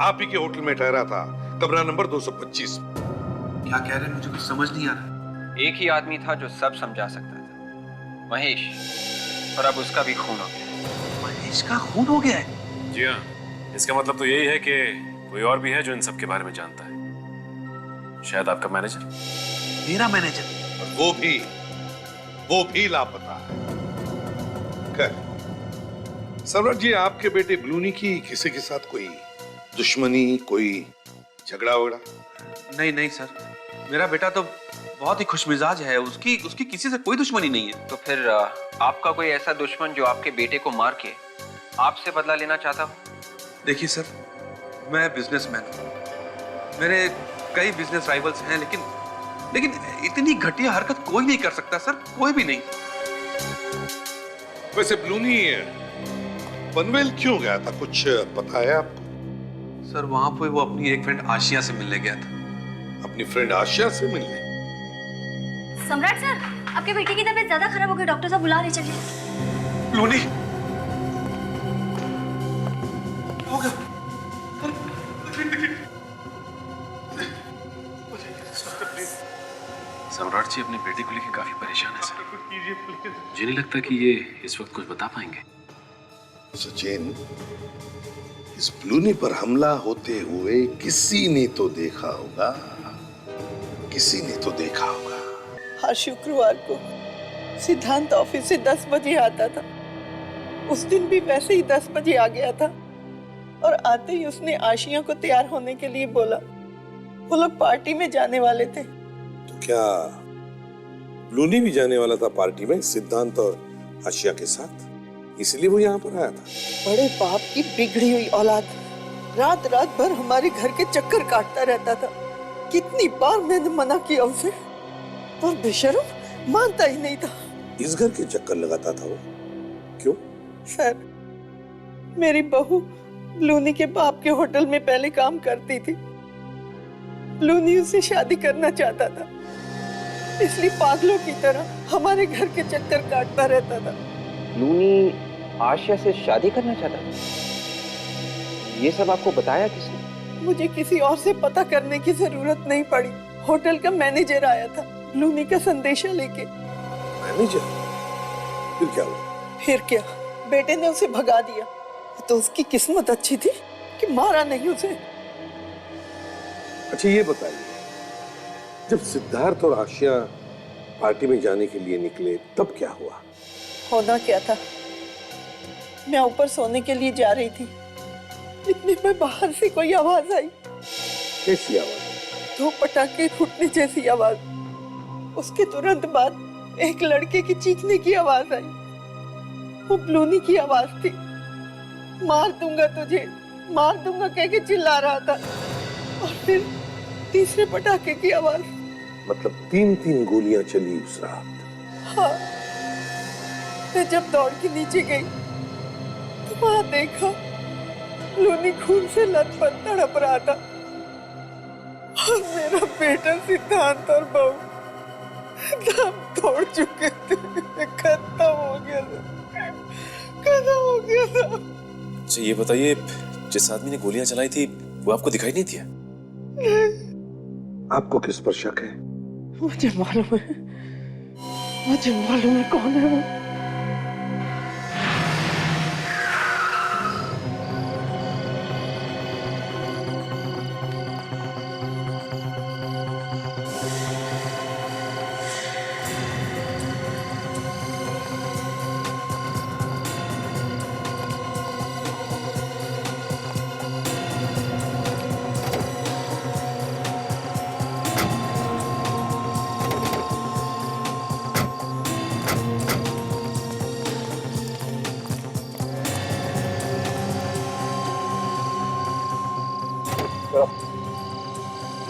आप ही के होटल में ठहरा था, कमरा नंबर 225। क्या कह रहे हैं, मुझे कुछ समझ नहीं आ रहा। एक ही आदमी था जो सब समझा सकता था, महेश, और अब उसका भी खून हो गया। महेश का खून हो गया है? जी हाँ, इसका मतलब तो यही है कि कोई और भी है जो इन सब के बारे में जानता है। शायद आपका मैनेजर। मेरा मैनेजर? वो भी लापता है। सम्राट जी, आपके बेटे ब्लूनी की किसी के साथ कोई दुश्मनी, कोई झगड़ा वगड़ा? नहीं सर, मेरा बेटा तो बहुत ही खुशमिजाज है, उसकी किसी से कोई दुश्मनी नहीं है। तो फिर आपका कोई ऐसा दुश्मन जो आपके बेटे को मार के आपसे बदला लेना चाहता हूँ। देखिए सर, मैं बिजनेसमैन हूँ, मेरे कई बिजनेस राइवल्स हैं, लेकिन इतनी घटिया हरकत कोई नहीं कर सकता सर, कोई भी नहीं। वैसे ब्लूनी पनवेल क्यों गया था, कुछ पता है आपको? सर वहां पे वो अपनी एक फ्रेंड आशिया से मिलने गया था। अपनी फ्रेंड आशिया से मिलने? सम्राट सर, आपके बेटे की तबीयत ज्यादा खराब हो गई, डॉक्टर साहब बुला रहे, चलिए। ब्लूनी सम्राट जी अपने बेटे को लेकर काफी परेशान है सर। मुझे नहीं लगता कि ये इस वक्त कुछ बता पाएंगे। सचिन, इस ब्लूनी पर हमला होते हुए किसी ने तो देखा होगा, किसी ने तो देखा होगा। हर शुक्रवार को सिद्धांत ऑफिस से 10 बजे आता था। उस दिन भी वैसे ही 10 बजे आ गया था और आते ही उसने आशिया को तैयार होने के लिए बोला। वो लोग पार्टी में जाने वाले थे। तो क्या ब्लूनी भी जाने वाला था पार्टी में सिद्धांत और आशिया के साथ, इसलिए वो यहाँ पर आया था? बड़े बाप की बिगड़ी हुई औलाद रात रात भर हमारे घर के चक्कर काटता रहता था। कितनी बार मैंने मना किया उसे, पर बेशर्म मानता ही नहीं था। इस घर के चक्कर लगाता था वो? क्यों? सर, मेरी बहू ब्लूनी के बाप के होटल में पहले काम करती थी। ब्लूनी उससे शादी करना चाहता था, इसलिए पागलों की तरह हमारे घर के चक्कर काटता रहता था। ब्लूनी आशिया से शादी करना चाहता था? ये सब आपको बताया किसने? मुझे किसी और से पता करने की जरूरत नहीं पड़ी। होटल का मैनेजर आया था ब्लूनी का संदेशा लेके। मैनेजर? फिर क्या हुआ? फिर क्या, बेटे ने उसे भगा दिया। तो उसकी किस्मत अच्छी थी कि मारा नहीं उसे। अच्छा ये बताइए, जब सिद्धार्थ और आशिया पार्टी में जाने के लिए निकले तब क्या हुआ? होना क्या था, मैं ऊपर सोने के लिए जा रही थी, इतने में बाहर से कोई आवाज आई। कैसी आवाज? 2 पटाखे फूटने जैसी आवाज। उसके तुरंत बाद एक लड़के की चीखने की आवाज आई। वो ब्लूनी की आवाज थी। मार दूंगा तुझे, मार दूंगा कह के चिल्ला रहा था। और फिर तीसरे पटाखे की आवाज। मतलब 3-3 गोलियां चली उस रात? हाँ। मैं जब दौड़ के नीचे गई तो वहां देखा ब्लूनी खून से लथपथ तड़प रहा था और मेरा बेटा सिद्धांत और बहू दम तोड़ चुके थे। खत्म हो गया था, खत्म हो गया था। अच्छा ये बताइए, जिस आदमी ने गोलियां चलाई थी वो आपको दिखाई नहीं दिया? आपको किस पर शक है? मुझे मालूम है, मुझे मालूम है कौन है वो।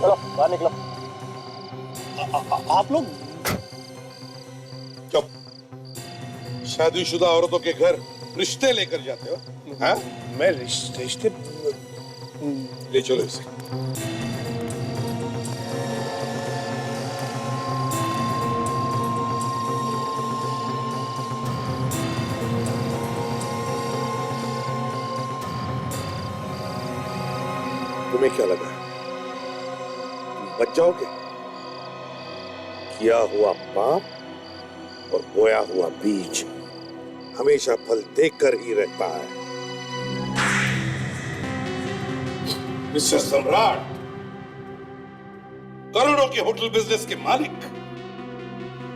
चलो बाहर निकलो। आप लोग चुप। शादीशुदा औरतों के घर रिश्ते लेकर जाते हो? हाँ? मैं रिश्ते ले चलो इसे। तुम्हें क्या लगा बच जाओगे? किया हुआ पाप और बोया हुआ बीज हमेशा फल देकर ही रहता है। मिस्टर सम्राट, करोड़ों के होटल बिजनेस के मालिक,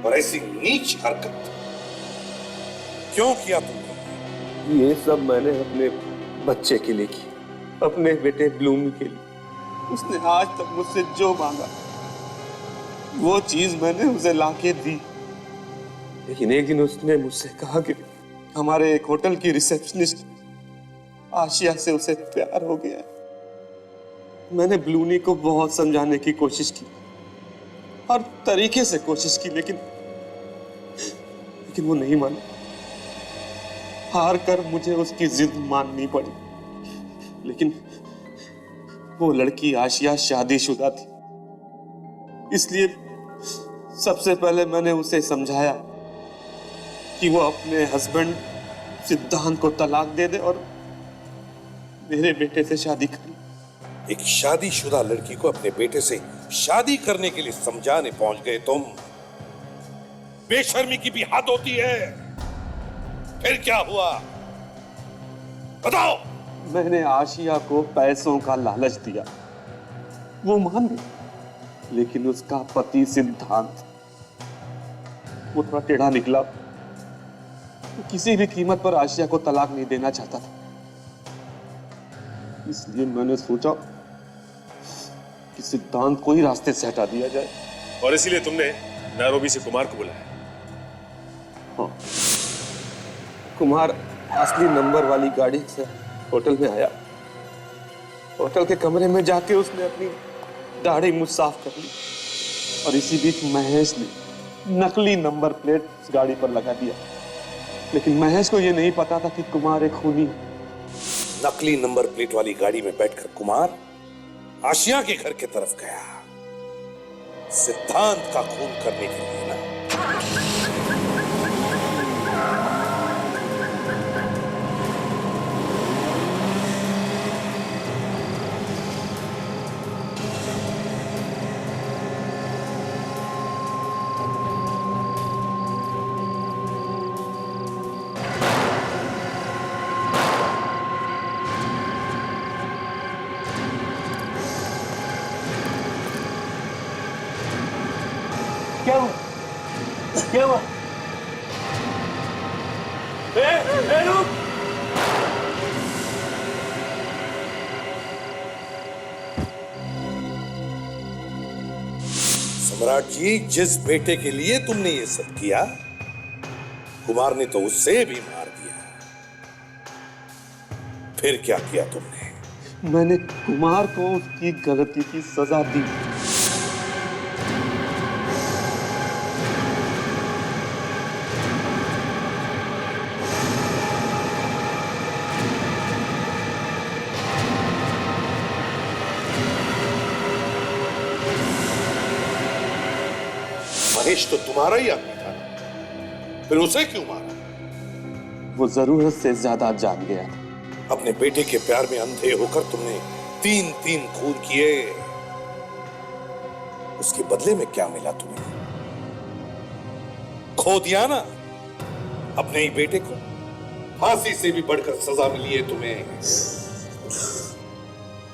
और ऐसी नीच हरकत क्यों किया तुमने? ये सब मैंने अपने बच्चे के लिए की, अपने बेटे ब्लूमी के लिए। उसने आज तक मुझसे जो मांगा वो चीज मैंने उसे लाके दी। लेकिन एक दिन उसने मुझसे कहा कि हमारे एक होटल की रिसेप्शनिस्ट आशिया से उसे प्यार हो गया है। मैंने ब्लूनी को बहुत समझाने की कोशिश की, हर तरीके से कोशिश की, लेकिन वो नहीं मानी। हार कर मुझे उसकी जिद माननी पड़ी। लेकिन वो लड़की आशिया शादीशुदा थी, इसलिए सबसे पहले मैंने उसे समझाया कि वो अपने हस्बैंड सिद्धांत को तलाक दे दे और मेरे बेटे से शादी करे। एक शादीशुदा लड़की को अपने बेटे से शादी करने के लिए समझाने पहुंच गए तुम। बेशर्मी की भी हद होती है। फिर क्या हुआ बताओ। मैंने आशिया को पैसों का लालच दिया, वो मान गई, लेकिन उसका पति सिद्धांत वो थोड़ा टेढ़ा निकला। वो किसी भी कीमत पर आशिया को तलाक नहीं देना चाहता था। इसलिए मैंने सोचा कि सिद्धांत को ही रास्ते से हटा दिया जाए। और इसीलिए तुमने नैरोबी से कुमार को बुलाया? हाँ, कुमार असली नंबर वाली गाड़ी से होटल में आया। होटल के कमरे में जाके उसने अपनी दाढ़ी मुझ साफ कर ली और इसी बीच महेश ने नकली नंबर प्लेट उस गाड़ी पर लगा दिया। लेकिन महेश को यह नहीं पता था कि कुमार एक खूनी है। नकली नंबर प्लेट वाली गाड़ी में बैठकर कुमार आशिया के घर की तरफ गया, सिद्धांत का खून करने के लिए ना। क्या हुआ? क्या हुआ? रुक! सम्राट जी, जिस बेटे के लिए तुमने ये सब किया, कुमार ने तो उससे भी मार दिया। फिर क्या किया तुमने? मैंने कुमार को उसकी गलती की सजा दी। महेश तो तुम्हारा ही आदमी था, फिर उसे क्यों मारा? वो जरूरत से ज्यादा जान गया। अपने बेटे के प्यार में अंधे होकर तुमने 3 खून किए। उसके बदले में क्या मिला तुम्हें? खो दिया ना अपने ही बेटे को। फांसी से भी बढ़कर सजा मिली है तुम्हें।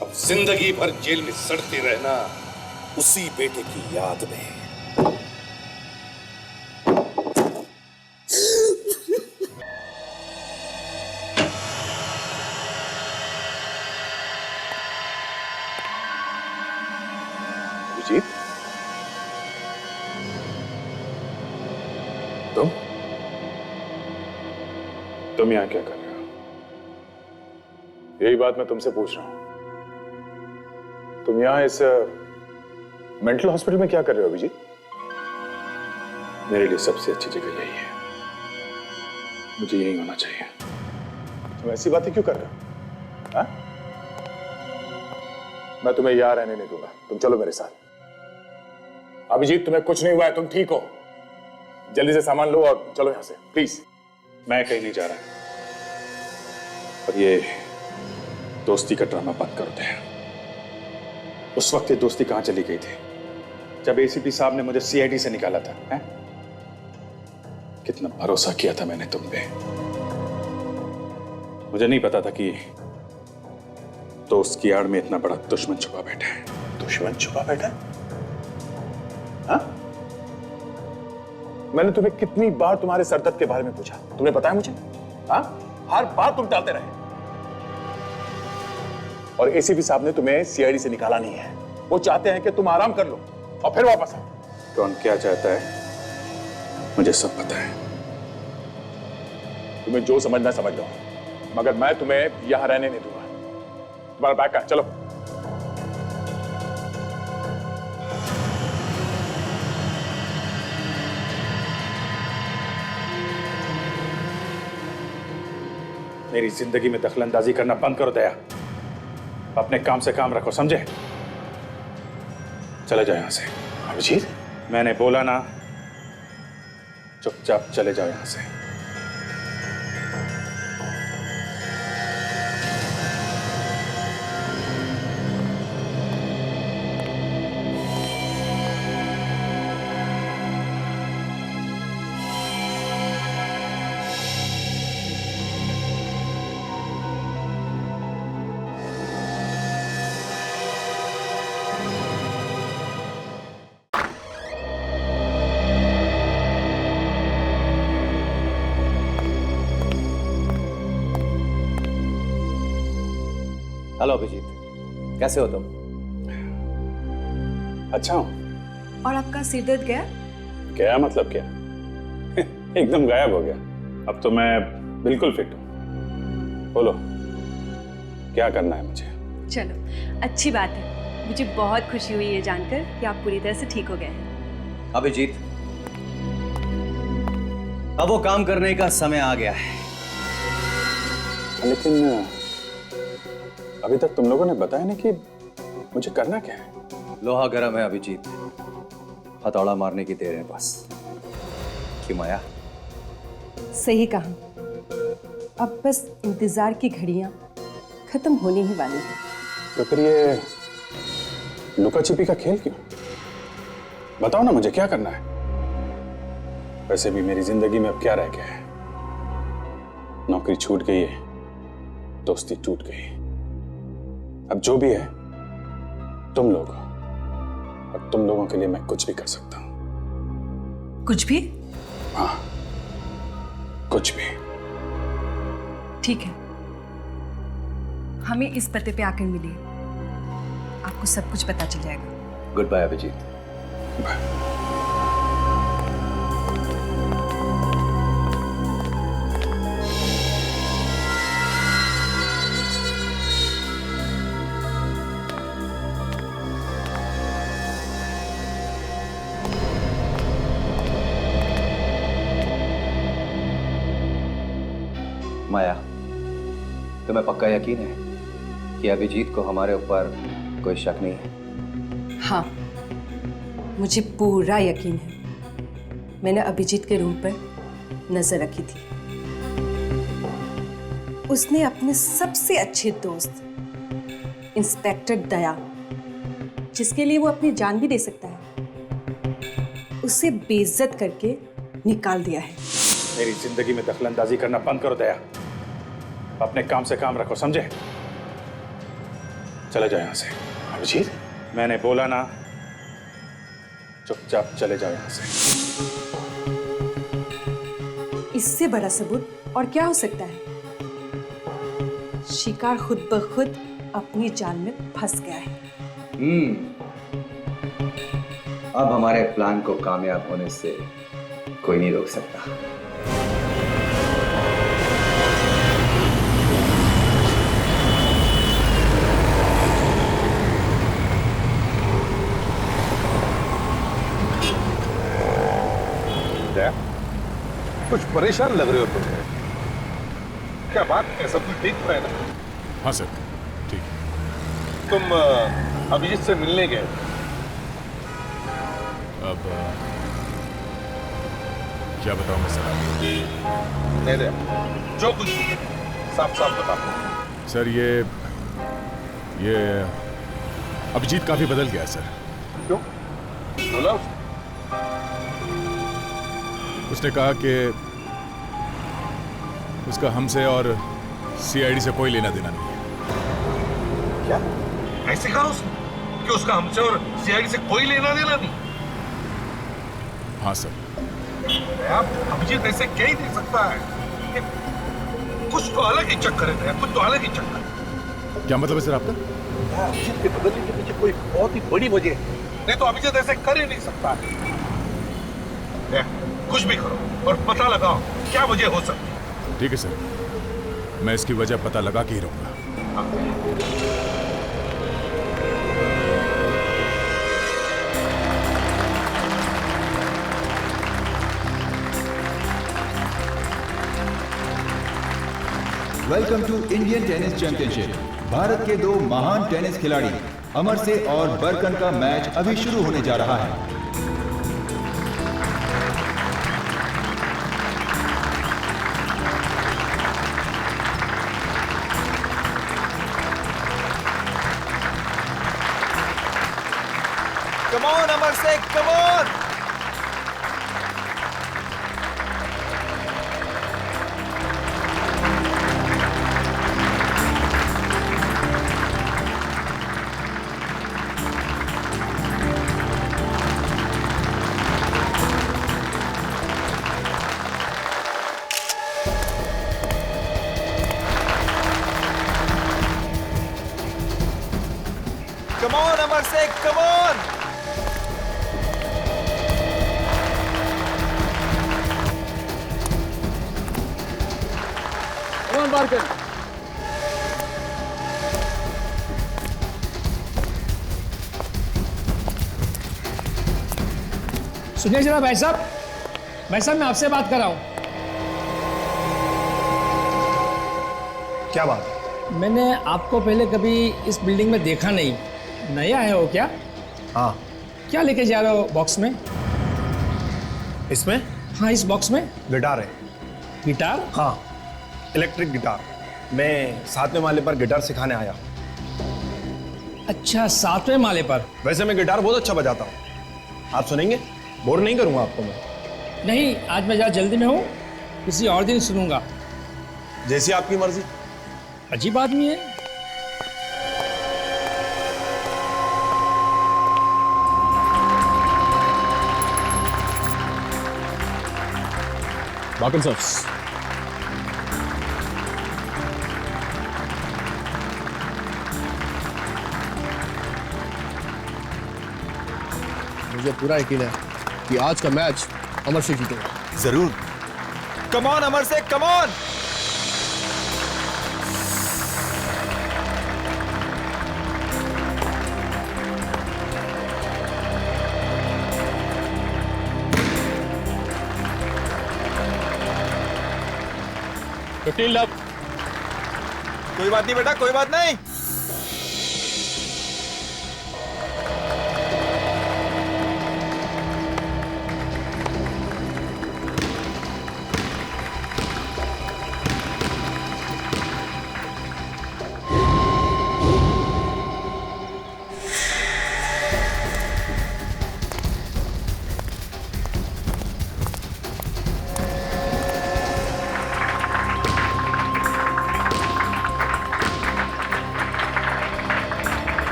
अब जिंदगी भर जेल में सड़ते रहना उसी बेटे की याद में। तुम यहां क्या कर रहे हो? यही बात मैं तुमसे पूछ रहा हूं। तुम यहां इस मेंटल हॉस्पिटल में क्या कर रहे हो अभिजीत? मेरे लिए सबसे अच्छी जगह यही है, मुझे यही होना चाहिए। तुम ऐसी बातें क्यों कर रहे हो? हा? मैं तुम्हें यहां रहने नहीं दूंगा, तुम चलो मेरे साथ। अभिजीत, तुम्हें कुछ नहीं हुआ है, तुम ठीक हो। जल्दी से सामान लो और चलो यहां से, प्लीज। मैं कहीं नहीं जा रहा और ये दोस्ती का ड्रामा बंद कर दे। उस वक्त ये दोस्ती कहां चली गई थी जब एसीपी साहब ने मुझे सीआईडी से निकाला था? है? कितना भरोसा किया था मैंने तुम पे। मुझे नहीं पता था कि दोस्त की आड़ में इतना बड़ा दुश्मन छुपा बैठा है। दुश्मन छुपा बैठा है? हाँ? मैंने तुम्हें कितनी बार तुम्हारे सरदर्द के बारे में पूछा, तुमने बताया मुझे? हाँ? हर बार तुम टालते रहे। और एसीपी साहब ने तुम्हें सीआईडी से निकाला नहीं है। वो चाहते हैं कि तुम आराम कर लो और फिर वापस आओ। कौन क्या चाहता है मुझे सब पता है। तुम्हें जो समझना समझ लो, मगर मैं तुम्हें यहां रहने नहीं दूंगा। तुम्हारा बैग कहां? चलो। मेरी जिंदगी में दखलंदाजी करना बंद करो दया। अपने काम से काम रखो, समझे? चले जाओ यहां से। अभिजीत, मैंने बोला ना, चुपचाप चले जाओ यहां से। हेलो अभिजीत, कैसे हो तुम? अच्छा हूं। और आपका सिर दर्द गया? क्या मतलब क्या? एकदम गायब हो गया। अब तो मैं बिल्कुल फिट हूं। बोलो, क्या करना है मुझे? चलो, अच्छी बात है। मुझे बहुत खुशी हुई ये जानकर कि आप पूरी तरह से ठीक हो गए हैं। अभिजीत, अब वो काम करने का समय आ गया है। लेकिन अभी तक तुम लोगों ने बताया नहीं कि मुझे करना क्या है। लोहा गर्म है अभिजीत, हथौड़ा मारने की देर है बस। क्यों माया? सही कहा। अब बस इंतजार की घड़ियां खत्म होने ही वाली हैं। तो फिर ये लुका छिपी का खेल क्यों? बताओ ना मुझे क्या करना है। वैसे भी मेरी जिंदगी में अब क्या रह गया है? नौकरी छूट गई है, दोस्ती टूट गई। अब जो भी है तुम लोग, और तुम लोगों के लिए मैं कुछ भी कर सकता हूं। कुछ भी? हाँ, कुछ भी। ठीक है, हमें इस पते पे आकर मिलिए, आपको सब कुछ पता चल जाएगा। Good bye Abhijit. Bye. Maya, तुम्हें पक्का यकीन है कि अभिजीत को हमारे ऊपर कोई शक नहीं है? हाँ, मुझे पूरा यकीन है। मैंने अभिजीत के रूम पर नजर रखी थी। उसने अपने सबसे अच्छे दोस्त इंस्पेक्टर दया, जिसके लिए वो अपनी जान भी दे सकता है, उसे बेइज्जत करके निकाल दिया है। मेरी जिंदगी में दखलंदाजी करना बंद करो दया। अपने काम से काम रखो, समझे? चले जाओ यहां से। अभिजीत, मैंने बोला ना, चुपचाप चले जाओ यहां से। इससे बड़ा सबूत और क्या हो सकता है? शिकार खुद ब खुद अपनी जाल में फंस गया है। अब हमारे प्लान को कामयाब होने से कोई नहीं रोक सकता। कुछ परेशान लग रहे हो तुम। क्या बात है? सब कुछ ठीक है ना? हाँ सर, ठीक। तुम अभिजीत से मिलने गए? अब क्या बताऊं मैं सर? नहीं दे, जो कुछ साफ साफ बताओ। सर ये अभिजीत काफी बदल गया सर। क्यों? बोला उसने कहा कि उसका हमसे और सीआईडी से कोई लेना देना नहीं है। क्या? ऐसे कहा उसने कि उसका हमसे और सीआईडी से कोई लेना देना नहीं? हाँ सर। आप अभिजीत ऐसे कह ही नहीं सकता है। कुछ तो अलग ही चक्कर है, कुछ तो अलग ही चक्कर। क्या मतलब है सर आपका? अभिजीत के बदलने के पीछे कोई बहुत ही बड़ी वजह है, नहीं तो अभिजीत ऐसे कर ही नहीं सकता। कुछ भी करो और पता लगाओ क्या वजह हो सकती है। ठीक है सर, मैं इसकी वजह पता लगा के ही रहूंगा। Welcome to Indian tennis championship. Bharat के दो महान टेनिस खिलाड़ी अमरसे और बरकन का मैच अभी शुरू होने जा रहा है। Come on, Amarse, come on! Come on, Amarse, come on! Come on, Barkan. सुनिए जरा भाई साहब मैं आपसे बात कर रहा हूं। क्या बात? मैंने आपको पहले कभी इस बिल्डिंग में देखा नहीं, नया है हो क्या? हाँ। क्या लेके जा रहे हो बॉक्स में? इसमें? हाँ, इस बॉक्स में गिटार है। गिटार? हाँ, इलेक्ट्रिक गिटार। मैं 7वें माले पर गिटार सिखाने आया। अच्छा, 7वें माले पर? वैसे मैं गिटार बहुत अच्छा बजाता हूँ, आप सुनेंगे? बोर नहीं करूँगा आपको मैं। नहीं, आज मैं ज़रा जल्दी में हूँ, किसी और दिन सुनूंगा। जैसी आपकी मर्जी। अजीब आदमी है। बाकन साहब, मुझे पूरा यकीन है कि आज का मैच अमर से जीतेगा। जरूर। Come on, Amarse, come on! $15 कोई बात नहीं बेटा, कोई बात नहीं।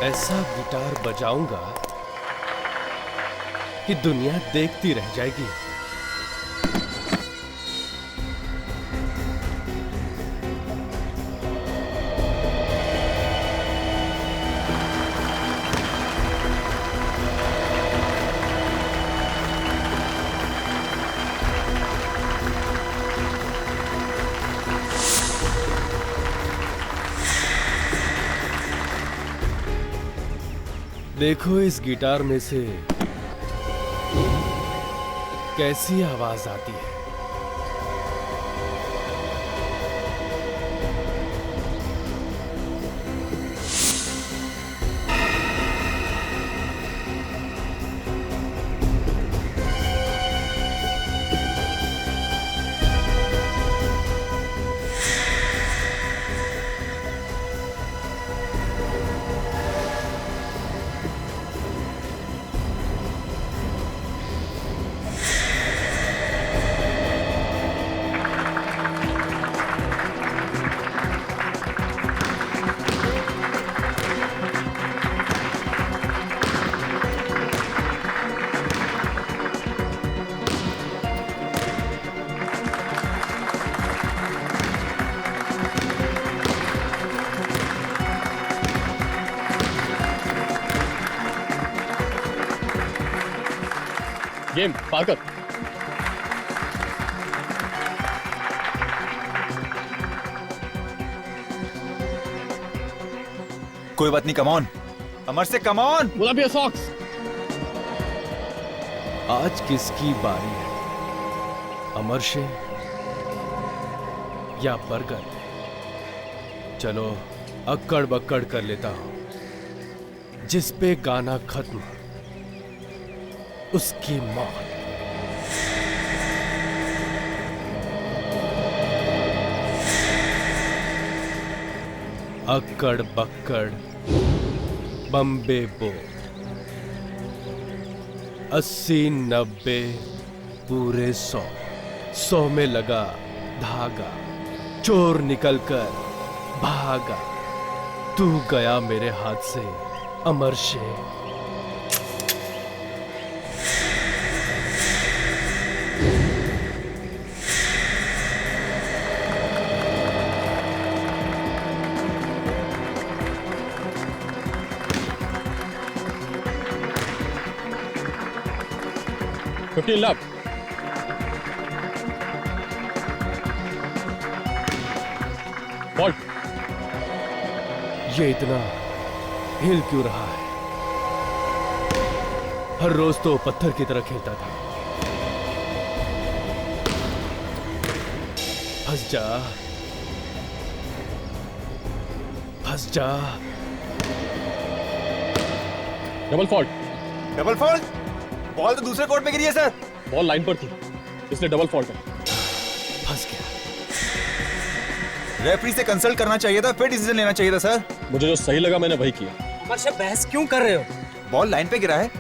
ऐसा गिटार बजाऊंगा कि दुनिया देखती रह जाएगी। देखो इस गिटार में से कैसी आवाज आती है। गेम पार कर। कोई बात नहीं, कम ऑन अमर से, कम ऑन। बोला भी सॉक्स। आज किसकी बारी है, अमर से या बर्गर? चलो अक्कड़ बक्कड़ कर लेता हूं, जिस पे गाना खत्म उसकी मौत। अक्कड़ बक्कड़ बम्बे बो, 80 90 पूरे 100, 100 में लगा धागा, चोर निकलकर भागा, तू गया मेरे हाथ से अमर से। लाख बॉल। ये इतना हिल क्यों रहा है? हर रोज तो पत्थर की तरह खेलता था। फंस जा, फंस जा। Double fault. Double fault? Ball तो दूसरे कोर्ट में गिरी है सर। बॉल लाइन पर थी, इसलिए डबल फॉल्ट है। फंस गया। रेफरी से कंसल्ट करना चाहिए था, फिर डिसीजन लेना चाहिए था सर। मुझे जो सही लगा मैंने वही किया। अमर से बहस क्यों कर रहे हो? बॉल लाइन पे गिरा है,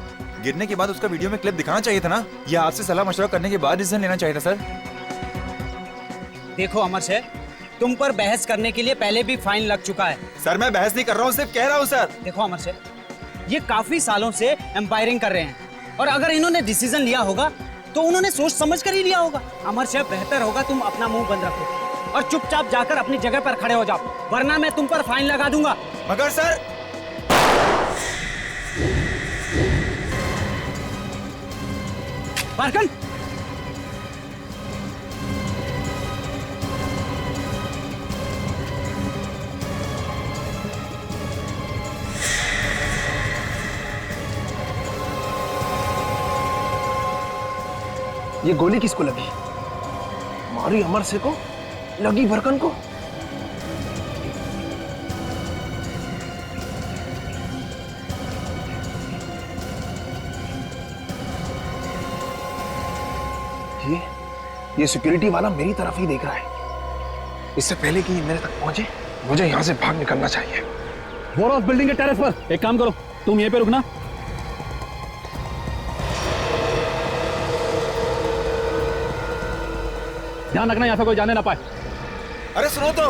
गिरने के बाद उसका वीडियो में क्लिप दिखाना चाहिए था ना, या आपसे सलाह मशवरा करने के बाद डिसीजन लेना चाहिए था सर। देखो अमर से, तुम पर बहस करने के लिए पहले भी फाइन लग चुका है। सर मैं बहस नहीं कर रहा हूँ, सिर्फ कह रहा हूँ सर। देखो अमर से, ये काफी सालों से एम्पायरिंग कर रहे हैं, और अगर इन्होंने डिसीजन लिया होगा तो उन्होंने सोच समझ कर ही लिया होगा। अमर से बेहतर होगा तुम अपना मुंह बंद रखो और चुपचाप जाकर अपनी जगह पर खड़े हो जाओ, वरना मैं तुम पर फाइन लगा दूंगा। मगर सर, बारकन, ये गोली किसको लगी? मारी अमर से को, लगी बरकन को। ये सिक्योरिटी वाला मेरी तरफ ही देख रहा है। इससे पहले कि ये मेरे तक पहुंचे, मुझे यहां से भाग निकलना चाहिए। बोरोस बिल्डिंग के टेरेस पर। एक काम करो, तुम यहीं पे रुकना। ध्यान रखना, यहां से कोई जाने ना पाए। अरे सुनो तो।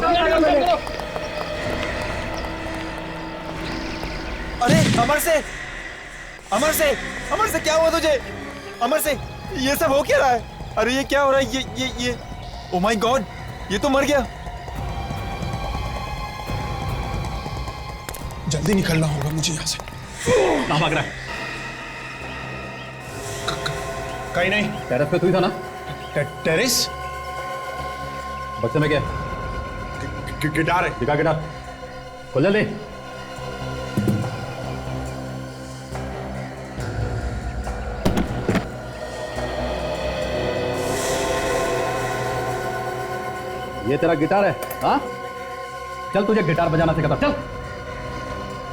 अरे अमर से, अमर से, अमर से क्या हुआ तुझे? अमर से, ये सब हो क्या रहा है? अरे ये क्या हो रहा है? ये ओ माय गॉड, ये तो मर गया। जल्दी निकलना होगा मुझे यहाँ से। कहाँ भाग रहा है? कहीं नहीं। टेरेस पे तू ही था ना? टेरेस? बक्से में क्या? गिटार है। दिखा गिटार, खोल जल्दी। ये तेरा गिटार है? हाँ, चल तुझे गिटार बजाना सिखाता। चल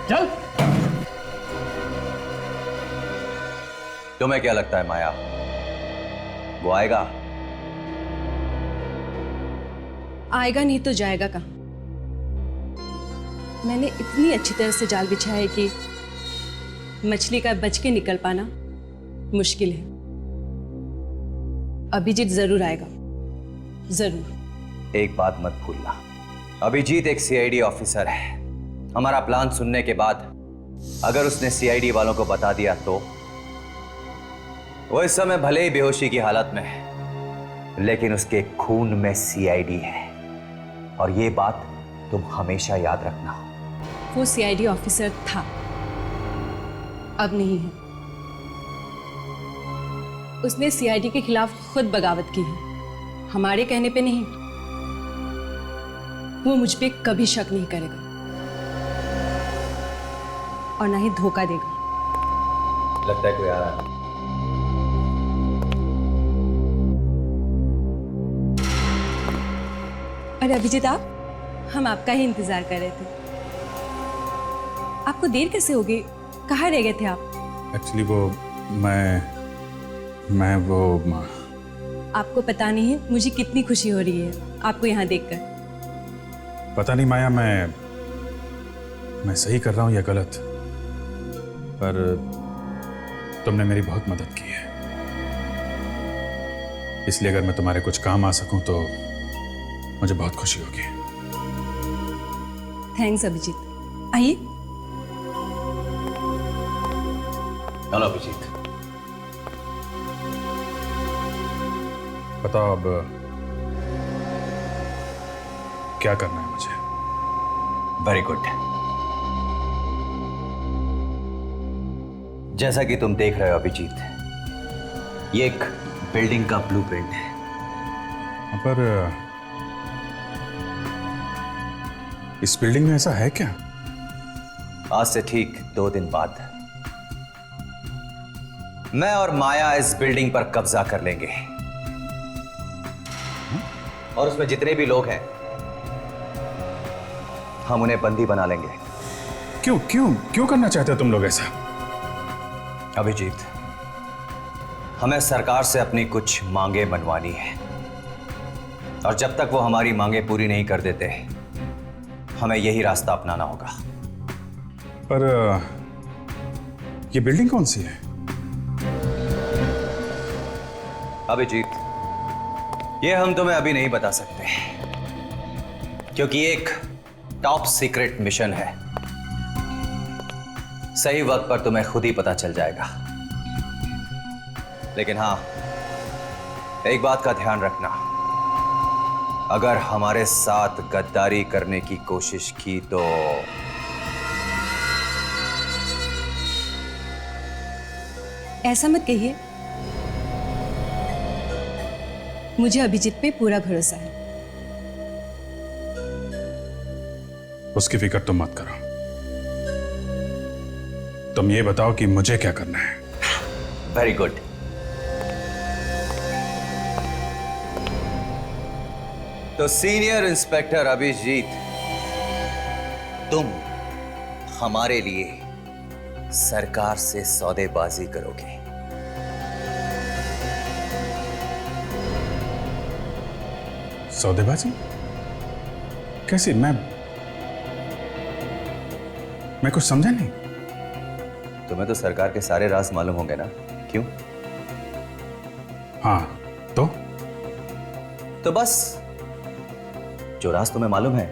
चल। तुम्हें क्या लगता है माया, वो आएगा? आएगा नहीं तो जाएगा कहाँ? मैंने इतनी अच्छी तरह से जाल बिछाया है कि मछली का बच के निकल पाना मुश्किल है। अभिजीत जरूर आएगा, जरूर। एक बात मत भूलना, अभिजीत एक सीआईडी ऑफिसर है। हमारा प्लान सुनने के बाद अगर उसने सीआईडी वालों को बता दिया तो वो इस समय भले ही बेहोशी की हालत में है, लेकिन उसके खून में सीआईडी है, और ये बात तुम हमेशा याद रखना। वो सीआईडी ऑफिसर था, अब नहीं है। उसने सीआईडी के खिलाफ खुद बगावत की है, हमारे कहने पे नहीं। वो मुझ पे कभी शक नहीं करेगा और ना ही धोखा देगा। लगता है कोई आ रहा है। अरे अभिजीत, आप, हम आपका ही इंतजार कर रहे थे। आपको देर कैसे होगी? कहाँ रह गए थे आप? एक्चुअली वो मैं वो आपको पता नहीं है मुझे कितनी खुशी हो रही है आपको यहाँ देखकर। पता नहीं माया, मैं सही कर रहा हूँ या गलत, पर तुमने मेरी बहुत मदद की है, इसलिए अगर मैं तुम्हारे कुछ काम आ सकूं तो मुझे बहुत खुशी होगी। थैंक्स अभिजीत। आइए। हेलो अभिजीत। बताओ अब क्या करना है मुझे? Very good. जैसा कि तुम देख रहे हो अभिजीत, ये एक बिल्डिंग का ब्लूप्रिंट है। पर इस बिल्डिंग में ऐसा है क्या? आज से ठीक 2 दिन बाद मैं और माया इस बिल्डिंग पर कब्जा कर लेंगे और उसमें जितने भी लोग हैं हम उन्हें बंदी बना लेंगे। क्यों क्यों क्यों करना चाहते हो तुम लोग ऐसा? अभिजीत, हमें सरकार से अपनी कुछ मांगे मनवानी है और जब तक वो हमारी मांगे पूरी नहीं कर देते हमें यही रास्ता अपनाना होगा। पर ये बिल्डिंग कौन सी है? अभिजीत, ये हम तुम्हें अभी नहीं बता सकते क्योंकि एक टॉप सीक्रेट मिशन है। सही वक्त पर तुम्हें खुद ही पता चल जाएगा। लेकिन हां, एक बात का ध्यान रखना, अगर हमारे साथ गद्दारी करने की कोशिश की तो ऐसा मत कहिए, मुझे अभिजीत पे पूरा भरोसा है। उसकी फिक्र तुम मत करो, तुम ये बताओ कि मुझे क्या करना है। Very good. तो सीनियर इंस्पेक्टर अभिजीत, तुम हमारे लिए सरकार से सौदेबाजी करोगे। सौदेबाजी? कैसे? मैं कुछ समझा नहीं। तुम्हें तो सरकार के सारे राज मालूम होंगे ना? क्यों? हाँ, तो बस जो राज तुम्हें मालूम है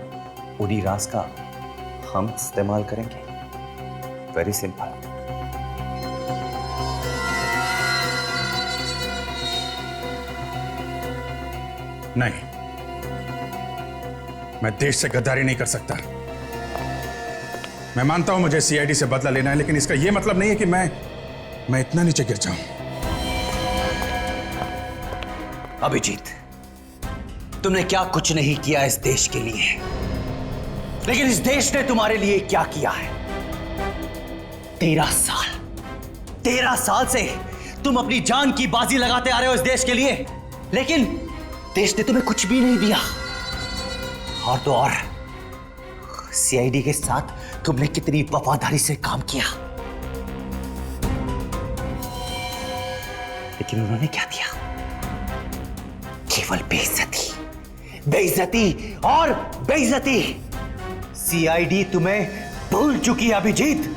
उन्हीं राज का हम इस्तेमाल करेंगे। Very simple. नहीं, मैं देश से गद्दारी नहीं कर सकता। मैं मानता हूं मुझे सीआईडी से बदला लेना है, लेकिन इसका यह मतलब नहीं है कि मैं इतना नीचे गिर जाऊं। अभिजीत, तुमने क्या कुछ नहीं किया इस देश के लिए, लेकिन इस देश ने तुम्हारे लिए क्या किया है। 13 साल से तुम अपनी जान की बाजी लगाते आ रहे हो इस देश के लिए, लेकिन देश ने तुम्हें कुछ भी नहीं दिया। और तो और सीआईडी के साथ तुमने कितनी वफादारी से काम किया, लेकिन उन्होंने क्या दिया? केवल बेइज्जती, बेइज्जती और बेइज्जती। सीआईडी तुम्हें भूल चुकी है अभिजीत।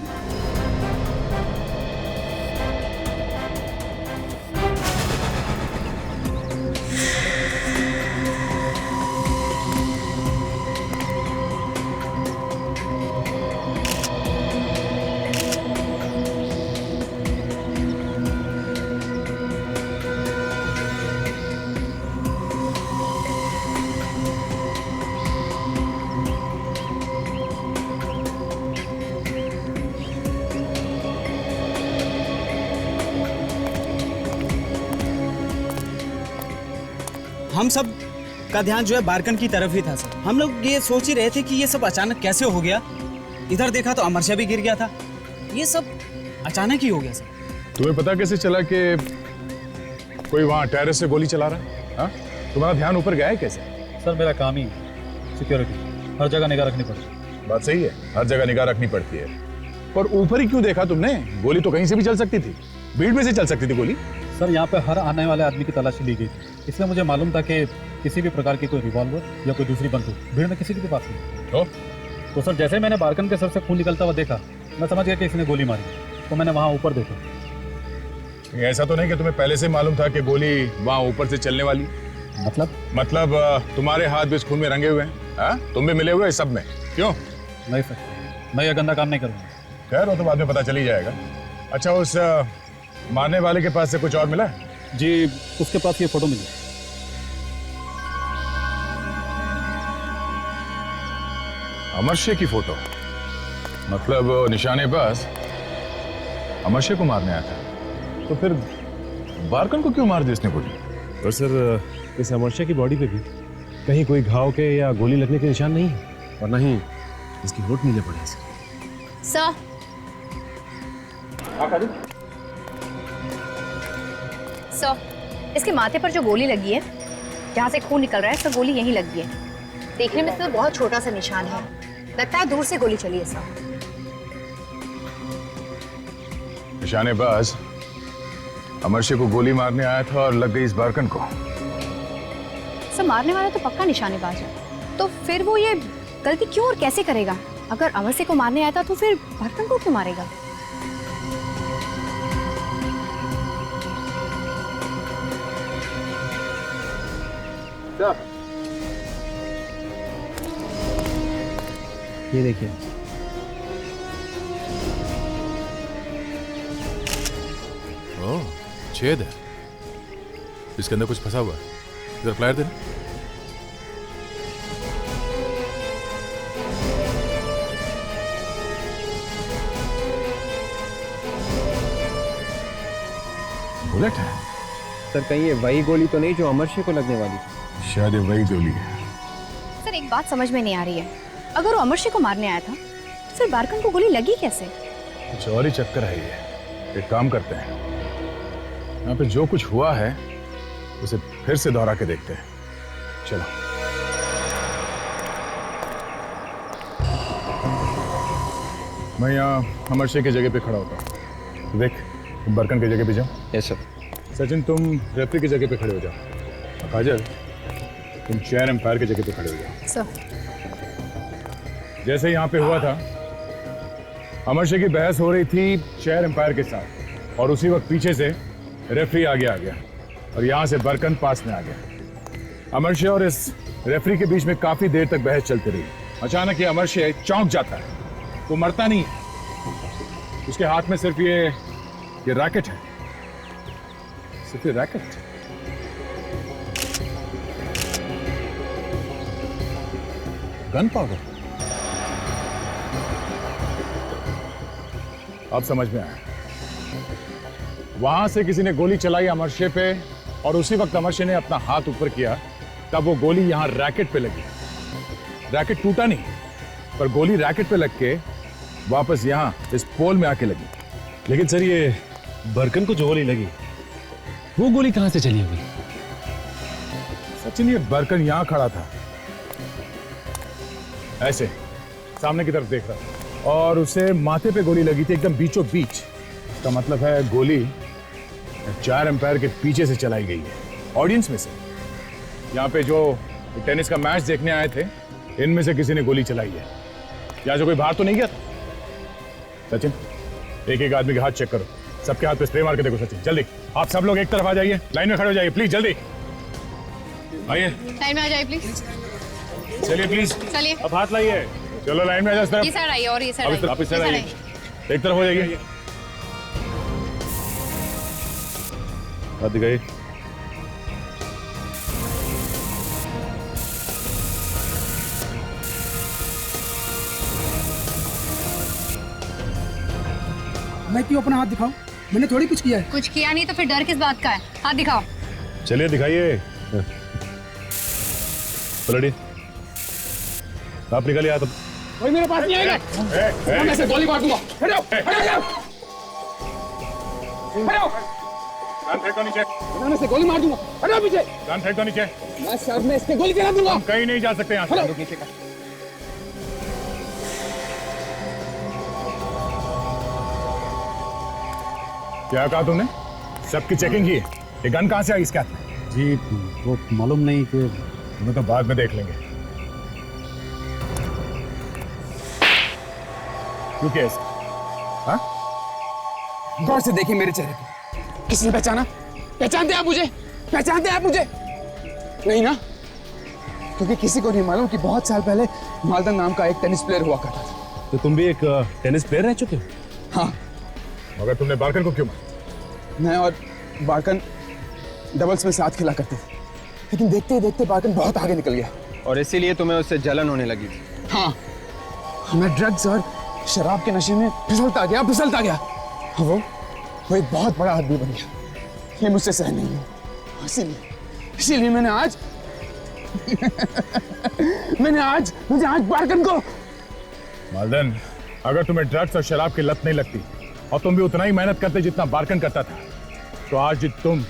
हम सब का ध्यान जो है बारकन की तरफ ही था सर। हम लोग ये सोच ही रहे थे कि ये सब अचानक कैसे हो गया। इधर देखा तो अमर शाह भी गिर गया था। ये सब अचानक ही हो गया सर। तुम्हें पता कैसे चला कि कोई वहां टेरेस से गोली चला रहा है? हाँ? तुम्हारा ध्यान ऊपर गया है कैसे? सर मेरा काम ही सिक्योरिटी, हर जगह निगाह रखनी पड़ती है। बात सही है, हर जगह निगाह रखनी पड़ती है, पर ऊपर ही क्यों देखा तुमने? गोली तो कहीं से भी चल सकती थी, भीड़ में से चल सकती थी गोली। सर यहाँ पे हर आने वाले आदमी की तलाशी ली गई थी, इसलिए मुझे मालूम था कि किसी भी प्रकार की कोई रिवॉल्वर या कोई दूसरी बंदूक भीड़ में किसी के पास नहीं। तो सर जैसे मैंने बारकन के सर से खून निकलता हुआ देखा, मैं समझ गया कि इसने गोली मारी, तो मैंने वहाँ ऊपर देखा। ऐसा तो नहीं कि तुम्हें पहले से मालूम था कि गोली वहाँ ऊपर से चलने वाली? मतलब तुम्हारे हाथ भी इस खून में रंगे हुए हैं? हाँ? तुम भी मिले हुए इस सब में? क्यों? नहीं सर, मैं ये गंदा काम नहीं करूँगा। खैर वो तो बाद में पता चल ही जाएगा। अच्छा, उस मारने वाले के पास से कुछ और मिला? जी, उसके पास ये फोटो मिली। अमर शेर की फोटो? मतलब निशानेबाज अमर शेर को मारने आया था, तो फिर बारकन को क्यों मार दी इसने गोली? और सर इस अमर शेर की बॉडी पे भी कहीं कोई घाव के या गोली लगने के निशान नहीं है, और ना ही इसकी होठ नीले पड़े हैं। सर सर, इसके माथे पर जो गोली लगी है, जहाँ से खून निकल रहा है, सर गोली यहीं लगी है। देखने में तो बहुत छोटा सा निशान है, लगता है दूर से गोली चली है सर। निशानेबाज अमर शेर को गोली मारने आया था और लग गई इस बारकन को। सर मारने वाला तो पक्का निशानेबाज है, तो फिर वो ये गलती क्यों और कैसे करेगा? अगर अमर शेर को मारने आया था तो फिर बारकन को क्यों मारेगा? ये देखिए, ओह, छेद है, इसके अंदर कुछ फंसा हुआ है। इधर फ्लायर देना। बुलेट है? सर कहीं ये वही गोली तो नहीं जो अमर शेर को लगने वाली थी? शायद ये वही गोली है। सर एक बात समझ में नहीं आ रही है, अगर वो अमर शेर को मारने आया था तो फिर बारकन को गोली लगी कैसे? कुछ और ही चक्कर है ये। एक काम करते हैं, यहाँ पे जो कुछ हुआ है उसे फिर से दोहरा के देखते हैं। चलो। मैं यहाँ अमर शेर की जगह पे खड़ा होता हूँ, देख तुम बरकन की जगह पे जाओ। Yes sir. सचिन तुम रेफरी की जगह पे खड़े हो जाओ। काजल तुम चेयर एम्पायर की जगह पे खड़े हो जाओ। सर जैसे यहाँ पे हुआ था, अमर शेर की बहस हो रही थी चेयर एम्पायर के साथ, और उसी वक्त पीछे से रेफरी आगे आ गया और यहाँ से बरकन पास में आ गया। अमर शेर और इस रेफरी के बीच में काफी देर तक बहस चलती रही। अचानक ये अमर शेर चौंक जाता है, वो मरता नहीं, उसके हाथ में सिर्फ ये रैकेट है, सिर्फ ये रैकेट। Gun powder. अब समझ में आया, वहां से किसी ने गोली चलाई अमर शेर पे, और उसी वक्त अमर शेर ने अपना हाथ ऊपर किया, तब वो गोली यहां रैकेट पे लगी। रैकेट टूटा नहीं, पर गोली रैकेट पे लग के वापस यहां इस पोल में आके लगी। लेकिन सर ये बरकन को जो गोली लगी, वो गोली कहां से चली होगी? सचिन ये बरकन यहां खड़ा था, ऐसे सामने की तरफ देख रहा था, और उसे माथे पे गोली लगी थी एकदम बीचों बीच। इसका मतलब है गोली चेयर एम्पायर के पीछे से चलाई गई है, ऑडियंस में से। यहाँ पे जो टेनिस का मैच देखने आए थे, इनमें से किसी ने गोली चलाई है। यहाँ से कोई बाहर तो नहीं गया था? सचिन एक एक आदमी के हाथ चेक करो, सबके हाथ पे स्प्रे मार के देखो। सचिन जल्दी, आप सब लोग एक तरफ आ जाइए, लाइन में खड़े हो जाइए प्लीज, जल्दी आइए। लाइन में आ जाइए प्लीज। चलिए प्लीज, चलिए अब हाथ लाइए। चलो लाइन में आ जाओ इस तरफ। ये साइड आइए और ये साइड आइए। आप इस साइड आइए, एक तरफ हो जाइए। हाथ दिखाइए। मैं क्यों अपना हाथ दिखाऊं? मैंने थोड़ी कुछ किया है। कुछ किया नहीं तो फिर डर किस बात का है? हाथ दिखाओ। चलिए दिखाइए। पलड़ी आप निकलिए आ तो कोई मेरे पास नहीं आएगा। मैं से गोली मार दूंगा। हट जाओ, हट जाओ, हट जाओ। गन फेंको नीचे। मैं से गोली मार दूंगा। हट जाओ पीछे। गन फेंको नीचे। मैं सर में इसके गोली चला दूंगा। हम कहीं नहीं जा सकते यहाँ से। नीचे का। क्या कहा तुमने? सबकी चेकिंग की है। ये गन कहाँ से आई इसके हाथ में? जी वो मालूम नहीं कि तुम्हें तो बाद में देख लेंगे। क्यों केस? हाँ? गौर से देखिए मेरे चेहरे को। किसने पहचाना? पहचानते आप मुझे? पहचानते आप मुझे? नहीं ना? क्योंकि किसी को नहीं मालूम कि बहुत साल पहले मालदन नाम का एक टेनिस प्लेयर हुआ करता था। तो तुम भी एक टेनिस प्लेयर रह चुके हो? हाँ। मगर तुमने बार्कन को क्यों मारा? मैं और बार्कन डबल्स में साथ खेला करते थे, लेकिन देखते ही देखते बार्कन बहुत आगे निकल गया। और इसीलिए तुम्हें उससे जलन होने लगी थी। हाँ, मैं ड्रग्स और शराब के नशे में फिसलता गया। वो एक बहुत बड़ा आदमी बन गया। ये मुझसे सहन नहीं हुआ। इसीलिए मैंने आज बार्कन को। मालदन, अगर तुम्हें ड्रग्स और शराब की लत नहीं लगती और तुम भी उतना ही मेहनत करते जितना बार्कन करता था, तो आज तुम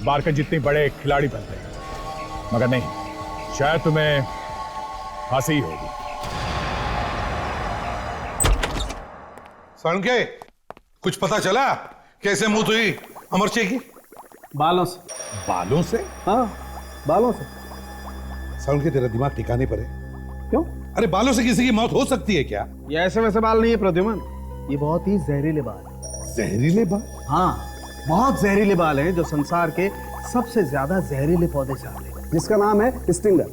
बार्कन जितने बड़े खिलाड़ी बनते। मगर नहीं, शायद तुम्हें फांसी ही होगी। साळुंखे, कुछ पता चला कैसे मौत हुई अमरचे की? बालों से। बालों से? हाँ, बालों से। साळुंखे, तेरा दिमाग ठिकाने पर है? क्यों? अरे बालों से किसी की मौत हो सकती है क्या? ये ऐसे वैसे बाल नहीं है प्रद्युमन, ये बहुत ही जहरीले बाल है। जहरीले बाल? हाँ, बहुत जहरीले बाल हैं जो संसार के सबसे ज्यादा जहरीले पौधे से आते हैं, जिसका नाम है स्टिंगर।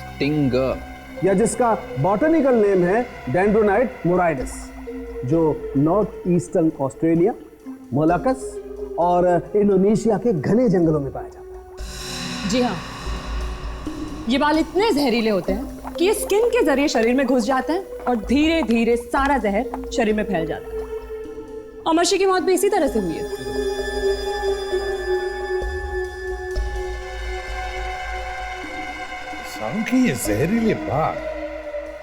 स्टिंगर, या जिसका बॉटनिकल नेम है डेंड्रोनाइट मोराइडस, जो नॉर्थ ईस्टर्न ऑस्ट्रेलिया, मोलाकस और इंडोनेशिया के घने जंगलों में पाया जाता है। जी हाँ, ये बाल इतने जहरीले होते हैं कि ये स्किन के जरिए शरीर में घुस जाते हैं और धीरे धीरे सारा जहर शरीर में फैल जाता है। अमरशी की मौत भी इसी तरह से हुई है। साळुंखे, ये जहरीले बाल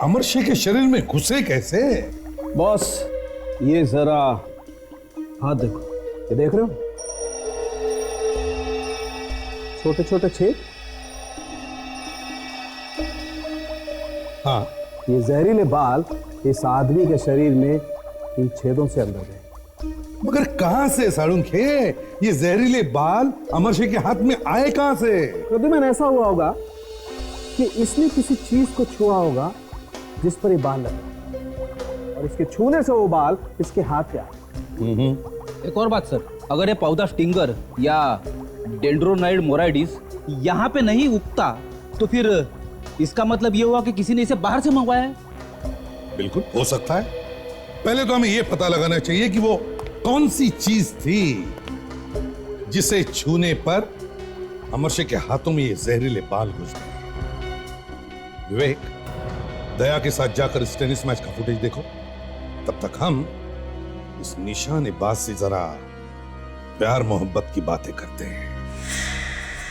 अमरशी के शरीर में घुसे कैसे? बॉस, ये जरा हाथ देखो, ये देख रहे हो? छोटे छोटे छेद। हाँ, ये जहरीले बाल इस आदमी के शरीर में इन छेदों से अंदर गए। मगर कहां से साळुंखे? ये जहरीले बाल अमरशी के हाथ में आए कहां से? प्रद्युमन, ऐसा हुआ होगा कि इसने किसी चीज को छुआ होगा जिस पर ये बाल लगे, और इसके छूने से वो बाल इसके हाथ पे आए। एक और बात सर, अगर ये पौधा स्टिंगर या डेंड्रोनाइड मोराइडिस यहाँ पे नहीं उगता, तो फिर इसका मतलब ये हुआ कि किसी ने इसे बाहर से मंगवाया है। बिल्कुल हो सकता है। पहले तो हमें यह पता लगाना चाहिए कि वो कौन सी चीज थी जिसे छूने पर अमरशी के हाथों में ये जहरीले बाल घुस गए। विवेक, दया के साथ जाकर इस टेनिस मैच का फुटेज देखो। तब तक हम इस निशानेबाज से जरा प्यार मोहब्बत की बातें करते हैं।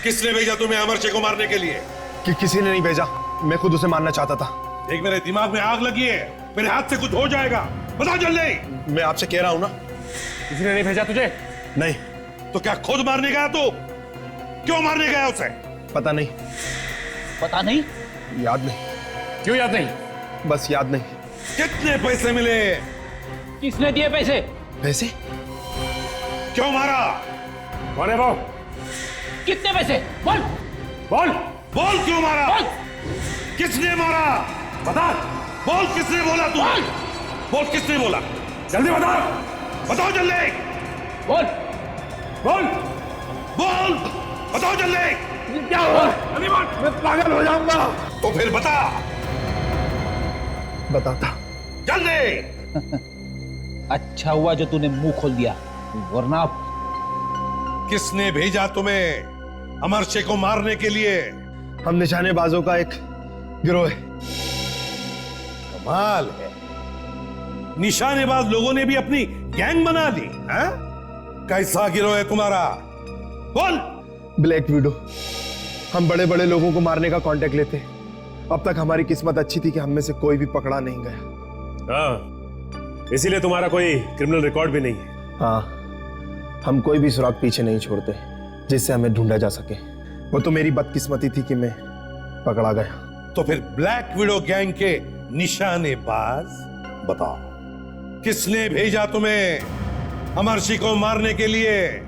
किसने भेजा तुम्हें अमरशी को मारने के लिए? कि किसी ने नहीं भेजा, मैं खुद उसे मारना चाहता था। देख, मेरे दिमाग में आग लगी है, मेरे हाथ से कुछ हो जाएगा। बता जल्दी। मैं आपसे कह रहा हूं ना, किसी ने नहीं भेजा तुझे? नहीं। तो क्या खुद मारने गया तू? क्यों मारने गया उसे? पता नहीं। पता नहीं? याद नहीं। क्यों याद नहीं? बस याद नहीं। कितने पैसे मिले? किसने दिए पैसे? पैसे? क्यों मारा? कौन है वो? कितने पैसे? बोल बोल बोल, क्यों मारा? बोल। किसने मारा? बता। बोल, किसने बोला तू? बोल, किसने बोला? जल्दी बता। बताओ जल्दी। बोल बोल बोल, बताओ जल्दी। क्या हुआ? जल्दी बोल। मैं पागल हो जाऊंगा। तो फिर बता। बताता जल्दी। अच्छा हुआ जो तूने मुंह खोल दिया, वरना किसने भेजा तुम्हें अमरशी को मारने के लिए? हम निशानेबाजों का एक गिरोह है। कमाल है, निशानेबाज लोगों ने भी अपनी गैंग बना ली है? कैसा गिरोह है तुम्हारा? बोल। Black window. हम बड़े बड़े लोगों को मारने का कांटेक्ट लेते। अब तक हमारी किस्मत अच्छी थी कि हम में से कोई भी पकड़ा नहीं गया। हाँ, इसीलिए तुम्हारा कोई क्रिमिनल रिकॉर्ड भी नहीं है। हाँ, हम कोई भी सुराग पीछे नहीं छोड़ते जिससे हमें ढूंढा जा सके। वो तो मेरी बदकिस्मती थी कि मैं पकड़ा गया। तो फिर ब्लैक विडो गैंग के निशानेबाज, बताओ किसने भेजा तुम्हें अमरशी को मारने के लिए?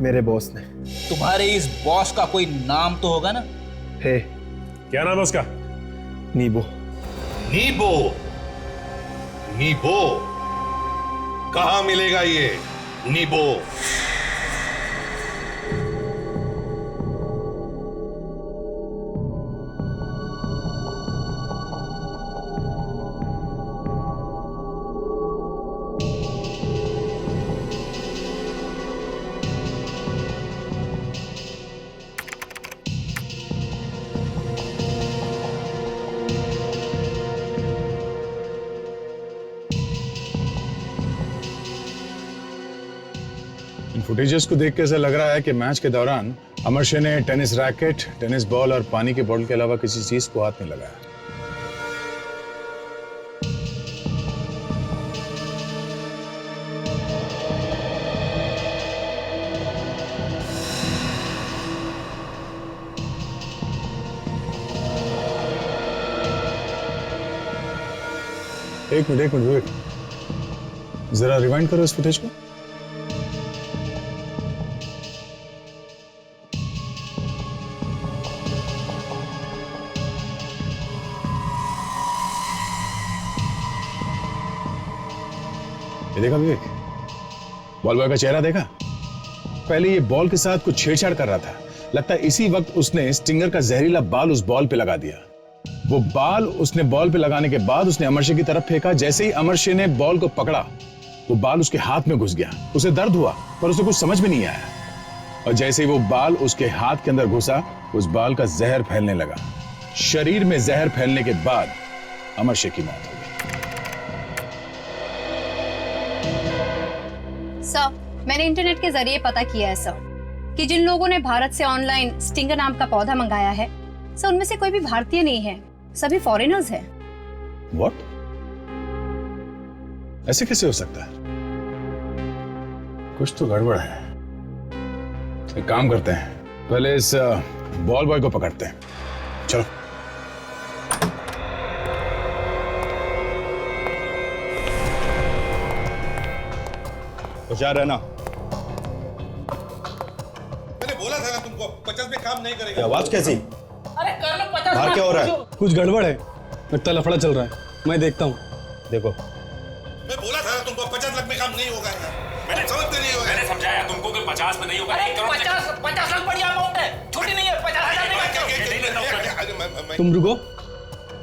मेरे बॉस ने। तुम्हारे इस बॉस का कोई नाम तो होगा ना? है। क्या नाम है उसका? नीबो। नीबो? नीबो कहां मिलेगा ये नीबो? फुटेजेस को देख के ऐसा लग रहा है कि मैच के दौरान अमरशी ने टेनिस रैकेट, टेनिस बॉल और पानी की बोतल के अलावा किसी चीज को हाथ नहीं लगाया। एक मिनट विवेक, जरा रिवाइंड करो इस फुटेज को। ये देखा विवेक, बॉल बॉय का चेहरा देखा? पहले ये बॉल के साथ कुछ छेड़छाड़ कर रहा था। लगता है इसी वक्त उसने स्टिंगर का जहरीला बाल उस बॉल पे लगा दिया। वो बाल उसने बॉल पे लगाने के बाद उसने अमरशी की तरफ फेंका। जैसे ही अमरशी ने बॉल को पकड़ा, वो बाल उसके हाथ में घुस गया। उसे दर्द हुआ पर उसे कुछ समझ में नहीं आया। और जैसे ही वो बाल उसके हाथ के अंदर घुसा, उस बाल का जहर फैलने लगा। शरीर में जहर फैलने के बाद अमरशी की मौत हो गई। सर, मैंने इंटरनेट के जरिए पता किया है सर कि जिन लोगों ने भारत से ऑनलाइन स्टिंगर नाम का पौधा मंगाया है, सर उनमें से कोई भी भारतीय नहीं है, सभी फॉरेनर्स हैं। What? ऐसे कैसे हो सकता है? कुछ तो गड़बड़ है। एक काम करते हैं, पहले इस बॉल बॉय को पकड़ते हैं। चलो। होशियार रहना। मैंने बोला था ना तुमको 50 में काम नहीं करेगा। आवाज कैसी? अरे कर लो 50। बाहर क्या हो रहा है? कुछ गड़बड़ है, लगता लफड़ा चल रहा है। मैं देखता हूँ। देखो, मैं बोला था ना तुमको 50 लाख में काम नहीं होगा। मैंने समझते नहीं होगा। मैंने समझाया तुमको कि 50 में नहीं होगा। 50 लाख बढ़िया अमाउंट है, छोटी नहीं है। 50,000 तुम रुको,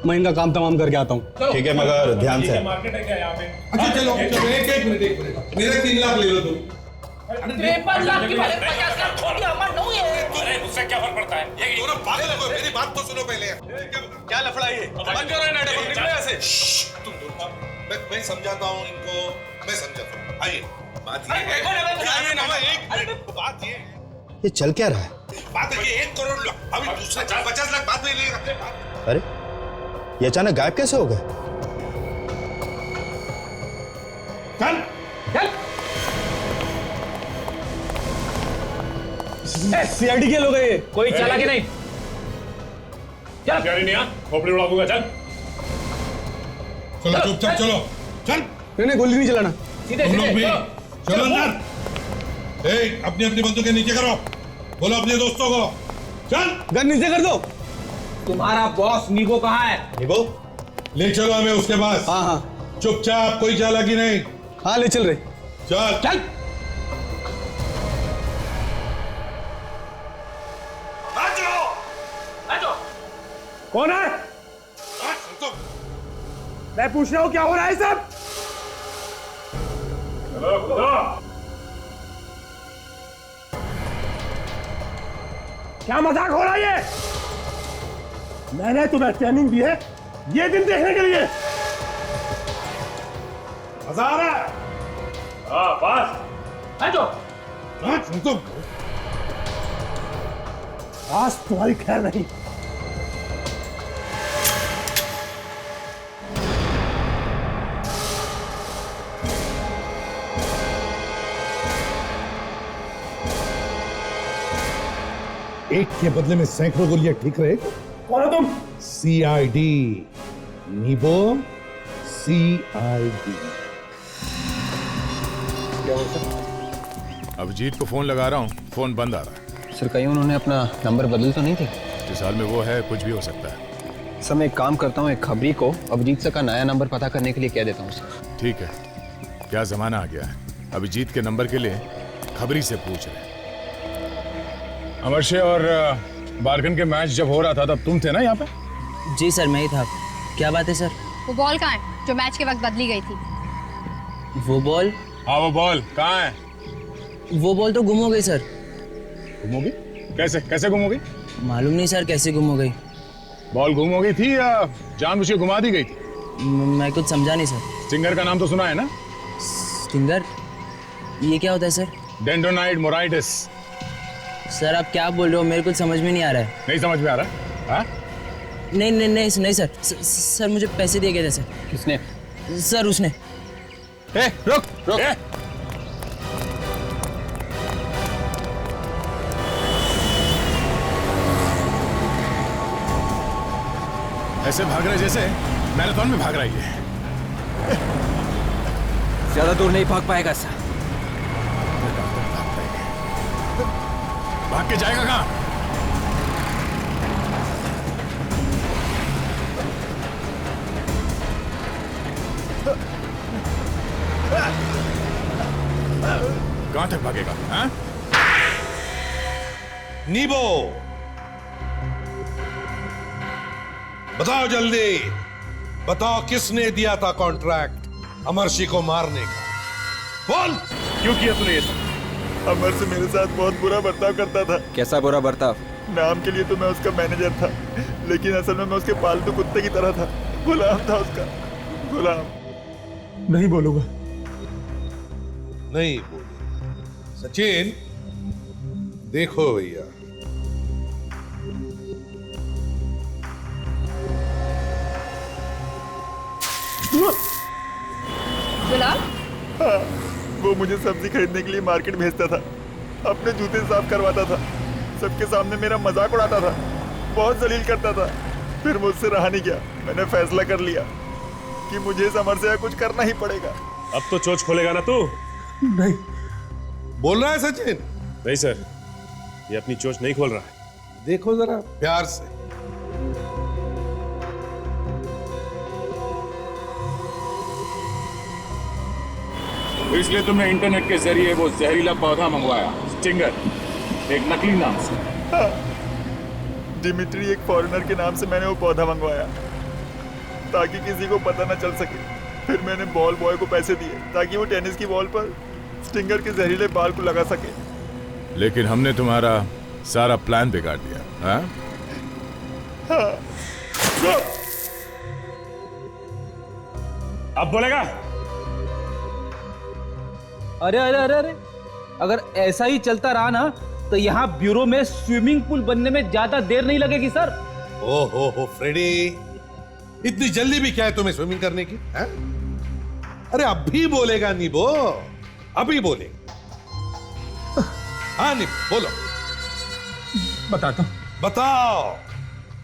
मैं इनका काम तमाम करके आता हूँ। ठीक है, मगर ध्यान से। मार्केट है क्या यहाँ पे? अच्छा चलो, एक मिनट। मेरे 3 लाख ले लो तुम। 53 लाख की वाले 50 लाख छोटी अमाउंट नहीं है। अरे उससे क्या फर्क पड़ता है? ये दोनों पागल हो, मेरी बात तो सुनो पहले। क्या लफड़ा है ये? बंद करो नाटक, निकलो यहाँ से। तुम दोनों, मैं समझाता हूँ इनको, मैं समझाता हूँ। आइए, बात ये है। एक मिनट, बात ये चल क्या रहा है? बात है कि 1 करोड़ अभी दूसरे 50 लाख बाद में लेगा। अरे ये अचानक गायब कैसे हो गए? चल चल। सीआईडी के लोग हैं ये। कोई चला कि नहीं? चल गाड़ी नहीं आ, खोपड़ी उड़ा दूंगा। चल चलो, चुपचाप चलो। चल। नहीं, गोली नहीं चलाना। तुम लोग भी चलो अंदर। अपनी अपनी बंदूकें नीचे करो। बोलो अपने दोस्तों को। चल, गन नीचे कर दो। तुम्हारा बॉस नीबो कहाँ है? नीबो? ले चलो हमें उसके पास। हाँ। चुपचाप, कोई चालाकी नहीं। हाँ, ले चल रहे। चल चल। कौन है? मैं पूछ रहा हूँ क्या हो रहा है सब? क्या मजाक हो रहा है ये? मैंने तुम्हें ट्रेनिंग दी है ये दिन देखने के लिए। मजा आ रहा है? हाँ, बस। तुम आज तुम्हारी खैर नहीं। एक के बदले में सैकड़ों गोलियां ठीक रहे। कौन हो तुम? CID, नीबो CID। क्या हो सर? अभिजीत को फोन लगा रहा हूँ, फोन बंद आ रहा है। सर कहीं उन्होंने अपना नंबर बदल तो नहीं थे? जिस हाल में वो है कुछ भी हो सकता है। सर मैं एक काम करता हूँ, एक खबरी को अभिजीत सर का नया नंबर पता करने के लिए कह देता हूँ सर। ठीक है, क्या जमाना आ गया है, अभिजीत के नंबर के लिए खबरी से पूछ रहे। अमरशे और बारगन के मैच जब हो रहा था तब तुम थे ना यहाँ पे? जी सर मैं ही था। क्या बात है सर? वो बॉल कहाँ है जो मैच के वक्त बदली गई थी? वो बॉल? हाँ वो बॉल कहाँ है? वो बॉल तो गुम हो गई सर। गुम हो गई? कैसे कैसे गुम हो गई? मालूम नहीं सर कैसे गुम हो गई। बॉल गुम हो गई थी या जानबूझ के घुमा दी गई थी? मैं कुछ समझा नहीं सर। स्टिंगर का नाम तो सुना है ना? स्टिंगर? ये क्या होता है सर? डेंड्रोनाइड मोराइटिस। सर आप क्या बोल रहे हो, मेरे कुछ समझ में नहीं आ रहा है। नहीं समझ में आ रहा? हाँ? नहीं सर। सर मुझे पैसे दिए गए थे सर। किसने? सर उसने। रुक। ऐसे भाग रहे जैसे मैराथन में भाग रही है। ज्यादा दूर नहीं भाग पाएगा सर। भाग के जाएगा कहाँ? कहाँ तक भागेगा? हाँ? नीबो बताओ जल्दी, बताओ किसने दिया था कॉन्ट्रैक्ट अमरशी को मारने का? बोल। क्यों किया तूने ये सब? अमर से मेरे साथ बहुत बुरा बर्ताव करता था। कैसा बुरा बर्ताव? नाम के लिए तो मैं उसका मैनेजर था, लेकिन असल में मैं उसके पालतू कुत्ते की तरह था। गुलाम था उसका, गुलाम। नहीं बोलूंगा। नहीं बोलूंगा। सचिन देखो भैया, गुलाम? हाँ, वो मुझे सब्जी खरीदने के लिए मार्केट भेजता था, अपने जूते साफ करवाता था, सबके सामने मेरा मजाक उड़ाता था, बहुत जलील करता था। फिर मुझसे रहा नहीं गया, मैंने फैसला कर लिया कि मुझे इस अमर से कुछ करना ही पड़ेगा। अब तो चोच खोलेगा ना तू? नहीं। बोल रहा है सचिन? नहीं सर, ये अपनी चोच नहीं खोल रहा है। देखो जरा प्यार से। इसलिए तुमने इंटरनेट के जरिए वो जहरीला पौधा मंगवाया, स्टिंगर, एक नकली नाम से। हाँ, डिमिट्री एक फॉरेनर के नाम से मैंने वो पौधा मंगवाया ताकि किसी को पता न चल सके। फिर मैंने बॉल बॉय को पैसे दिए ताकि वो टेनिस की बॉल पर स्टिंगर के जहरीले बाल को लगा सके। लेकिन हमने तुम्हारा सारा प्लान बिगाड़ दिया। हाँ? हाँ। अब बोलेगा? अरे अरे अरे अरे, अगर ऐसा ही चलता रहा ना तो यहाँ ब्यूरो में स्विमिंग पूल बनने में ज्यादा देर नहीं लगेगी सर। हो फ्रेडी, इतनी जल्दी भी क्या है तुम्हें स्विमिंग करने की? है? अरे अभी बोलेगा नीबो, अभी बोलेगा। हाँ नीबो बोलो। बताता। बताओ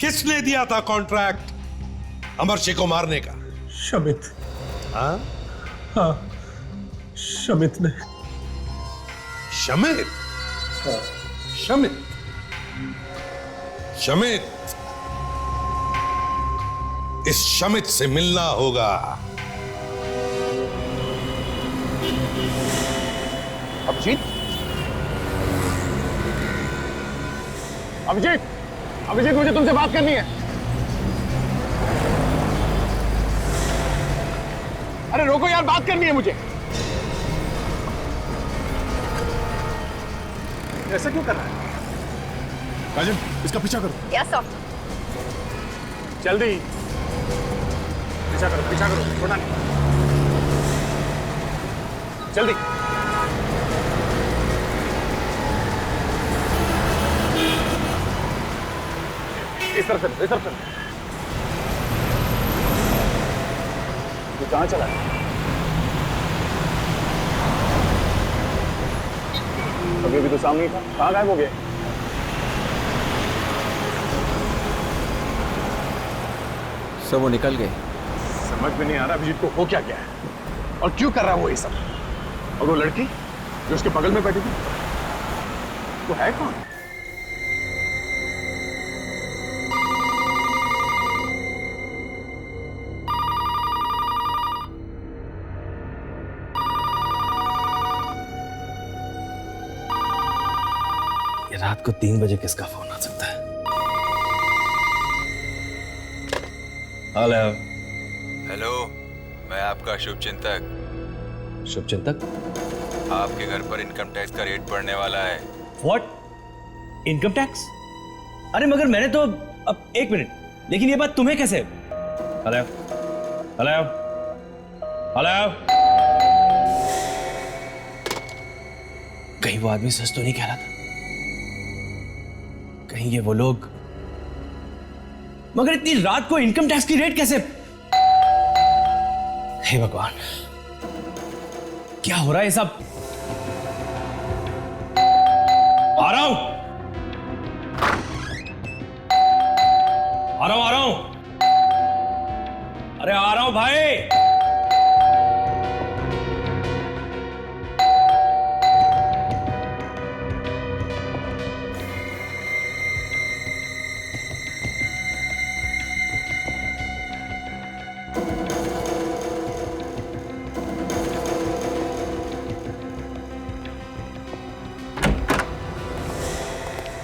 किसने दिया था कॉन्ट्रैक्ट अमरशी को मारने का? शमित। हाँ? हाँ, शमित ने। शमित? शमित? शमित, इस शमित से मिलना होगा। अभिजीत, अभिजीत, अभिजीत, मुझे तुमसे बात करनी है। अरे रोको यार, बात करनी है मुझे। ऐसा क्यों कर रहा है? राजन, इसका पीछा करो। Yes sir. जल्दी पीछा करो, पीछा करो, छोड़ना नहीं। जल्दी। इस तरफ चल, इस तरफ चल। तू कहाँ चला है? अभी अभी तो सामने ही था, कहाँ गायब हो गए? सब वो निकल गए। समझ में नहीं आ रहा अभिजीत को हो क्या गया है और क्यों कर रहा है वो ये सब। और वो लड़की जो उसके बगल में बैठी थी, वो है कौन? ये रात को 3 बजे किसका फोन आ सकता है? हेलो। हेलो, मैं आपका शुभचिंतक। शुभचिंतक? आपके घर पर इनकम टैक्स का रेट बढ़ने वाला है। व्हाट? Income tax? अरे मगर मैंने तो अब 1 मिनट, लेकिन ये बात तुम्हें कैसे? हेलो हेलो हेलो, कहीं वो आदमी सच तो नहीं कह रहा था? कहीं ये वो लोग? मगर इतनी रात को इनकम टैक्स की रेट कैसे? हे भगवान, क्या हो रहा है सब? आ रहा हूं, आ रहा हूं। अरे आ रहा हूं भाई।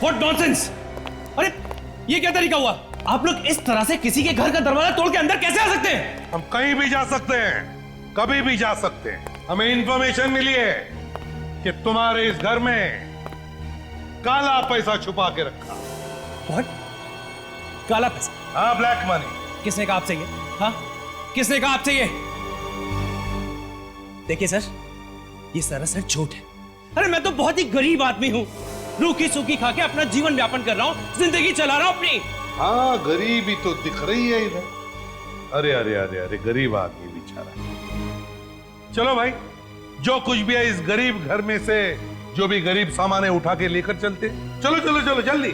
What nonsense! अरे ये क्या तरीका हुआ? आप लोग इस तरह से किसी के घर का दरवाजा तोड़ के अंदर कैसे आ सकते हैं? हम कहीं भी जा सकते हैं, कभी भी जा सकते हैं। हमें इंफॉर्मेशन मिली है कि तुम्हारे इस घर में काला पैसा छुपा के रखा। What? काला पैसा? हाँ, ब्लैक मनी। किसने कहा आपसे ये? हाँ, किसने कहा आपसे ये? देखिए सर, ये सरासर झूठ है। अरे मैं तो बहुत ही गरीब आदमी हूँ, रूखी सूखी खा के अपना जीवन यापन कर रहा हूँ, जिंदगी चला रहा हूँ अपनी। हाँ, गरीबी तो दिख रही है इधर। अरे अरे अरे अरे, गरीब आदमी बेचारा। चलो भाई, जो कुछ भी है इस गरीब घर में से जो भी गरीब सामान है उठा के लेकर चलते। चलो चलो चलो जल्दी।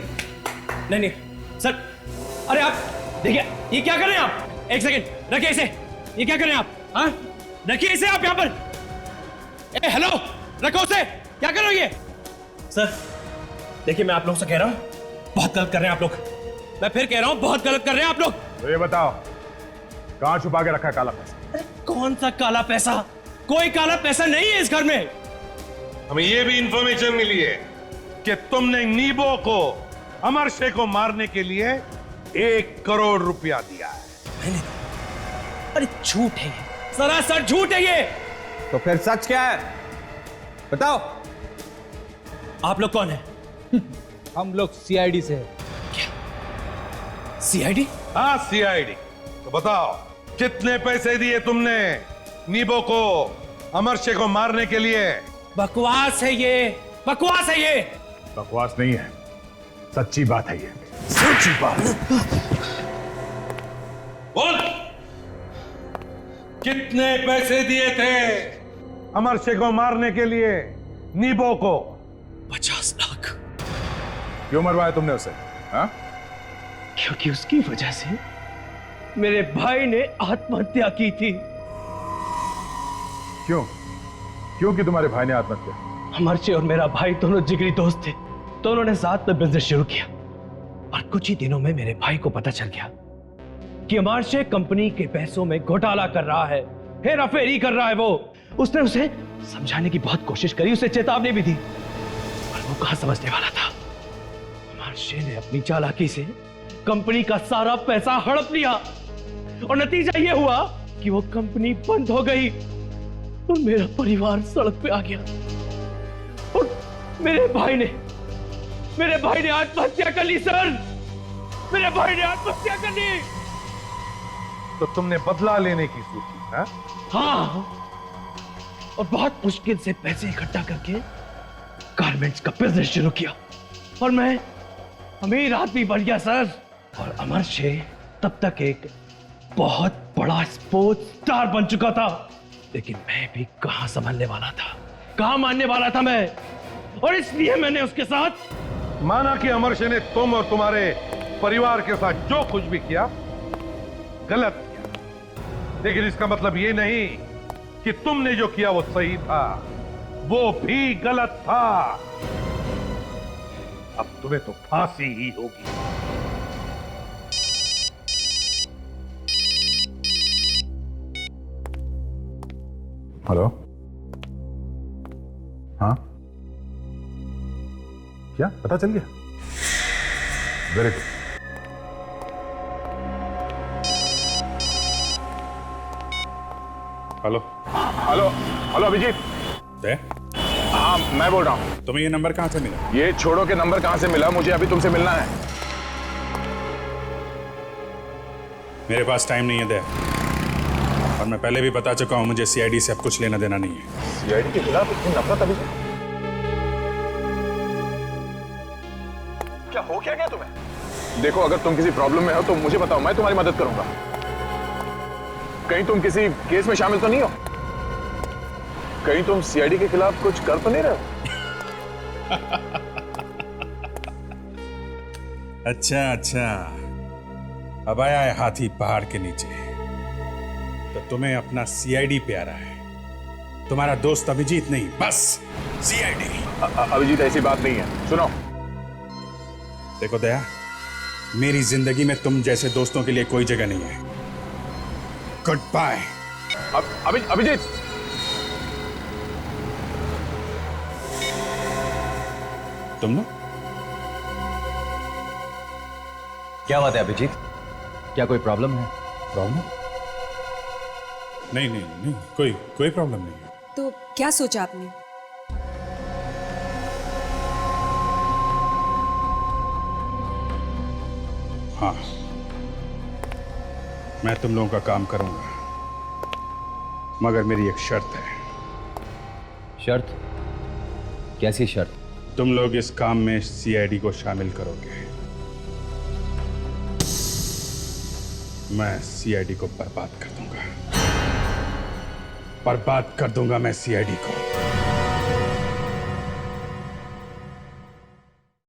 नहीं नहीं सर, अरे आप देखिए, ये क्या कर रहे हैं आप? एक सेकंड रखिए इसे। ये क्या कर रहे हैं आप? हाँ, रखिए इसे आप यहाँ पर। ए हेलो, रखो उसे। क्या कर रहे हो ये? सर देखिए, मैं आप लोगों से कह रहा हूँ, बहुत गलत कर रहे हैं आप लोग। मैं फिर कह रहा हूँ, बहुत गलत कर रहे हैं आप लोग। तो ये बताओ, कहाँ छुपा के रखा है काला पैसा? अरे कौन सा काला पैसा? कोई काला पैसा नहीं है इस घर में। हमें यह भी इंफॉर्मेशन मिली है कि तुमने नीबो को, अमर शेख को मारने के लिए 1 करोड़ रुपया दिया है। मैंने? अरे झूठ है ये, सरासर झूठ है ये। तो फिर सच क्या है? बताओ। आप लोग कौन है? हम लोग सीआईडी से हैं। क्या? सीआईडी? हाँ, सीआईडी। तो बताओ, कितने पैसे दिए तुमने नीबो को, अमर शेख को मारने के लिए? बकवास है ये, बकवास है ये। बकवास नहीं है, सच्ची बात है ये, सच्ची बात। बोल, कितने पैसे दिए थे अमर शेख को मारने के लिए नीबो को? 50 लाख। क्यों मरवाया तुमने उसे? हाँ? क्योंकि उसकी वजह से मेरे भाई ने आत्महत्या की थी। क्यों? क्यों कि तुम्हारे भाई ने आत्महत्या? अमरचे और मेरा भाई दोनों जिगरी दोस्त थे, दोनों ने साथ में बिजनेस शुरू किया। और कुछ ही दिनों में मेरे भाई को पता चल गया कि अमरचे कंपनी के पैसों में घोटाला कर रहा है, हेराफेरी कर रहा है। वो उसने उसे समझाने की बहुत कोशिश करी, उसे चेतावनी भी दी, पर वो कहां समझने वाला था। अमरचे ने अपनी चालाकी से कंपनी का सारा पैसा हड़प लिया और नतीजा यह हुआ कि वो कंपनी बंद हो गई और मेरा परिवार सड़क पे आ गया। और मेरे भाई ने आत्महत्या कर ली सर। मेरे भाई ने आत्महत्या कर ली। तो तुमने बदला लेने की सोची? हाँ, और बहुत मुश्किल से पैसे इकट्ठा करके गारमेंट्स का बिजनेस शुरू किया और मैं अमीर आदमी बन गया सर। और अमर शेर तब तक एक बहुत बड़ा स्पोर्ट्स स्टार बन चुका था, लेकिन मैं भी कहां संभलने वाला था, कहां मानने वाला था मैं, और इसलिए मैंने उसके साथ माना कि अमर शेर ने तुम और तुम्हारे परिवार के साथ जो कुछ भी किया गलत किया, लेकिन इसका मतलब ये नहीं कि तुमने जो किया वो सही था, वो भी गलत था। अब तुम्हें तो फांसी ही होगी। हेलो, हाँ क्या पता चल गया? Very good. Hello hello hello Abhijit. हाँ मैं बोल रहा हूँ। तुम्हें ये नंबर कहाँ से मिला? ये छोड़ो के नंबर कहाँ से मिला, मुझे अभी तुमसे मिलना है। मेरे पास टाइम नहीं है दे, और मैं पहले भी बता चुका हूँ मुझे सीआईडी से अब कुछ लेना देना नहीं है। सीआईडी के खिलाफ इतनी नफरत अभी क्या हो गया तुम्हें? देखो अगर तुम किसी प्रॉब्लम में हो तो मुझे बताओ, मैं तुम्हारी मदद करूंगा। कहीं तुम किसी केस में शामिल तो नहीं हो? कहीं तुम सीआईडी के खिलाफ कुछ कर तो नहीं रहे हो? अच्छा अच्छा, अब आया है हाथी पहाड़ के नीचे, तो तुम्हें अपना सीआईडी प्यारा है, तुम्हारा दोस्त अभिजीत नहीं, बस सीआईडी। अभिजीत ऐसी बात नहीं है, सुनो। देखो दया, मेरी जिंदगी में तुम जैसे दोस्तों के लिए कोई जगह नहीं है। Good bye. अभिजीत, तुम लोग क्या बात है अभिजीत, क्या कोई प्रॉब्लम है? प्रॉब्लम? नहीं नहीं नहीं, कोई प्रॉब्लम नहीं है। तो क्या सोचा आपने? हाँ, मैं तुम लोगों का काम करूंगा, मगर मेरी एक शर्त है। शर्त? कैसी शर्त? तुम लोग इस काम में सीआईडी को शामिल करोगे, मैं सीआईडी को बर्बाद कर दूंगा, बर्बाद कर दूंगा मैं सीआईडी को।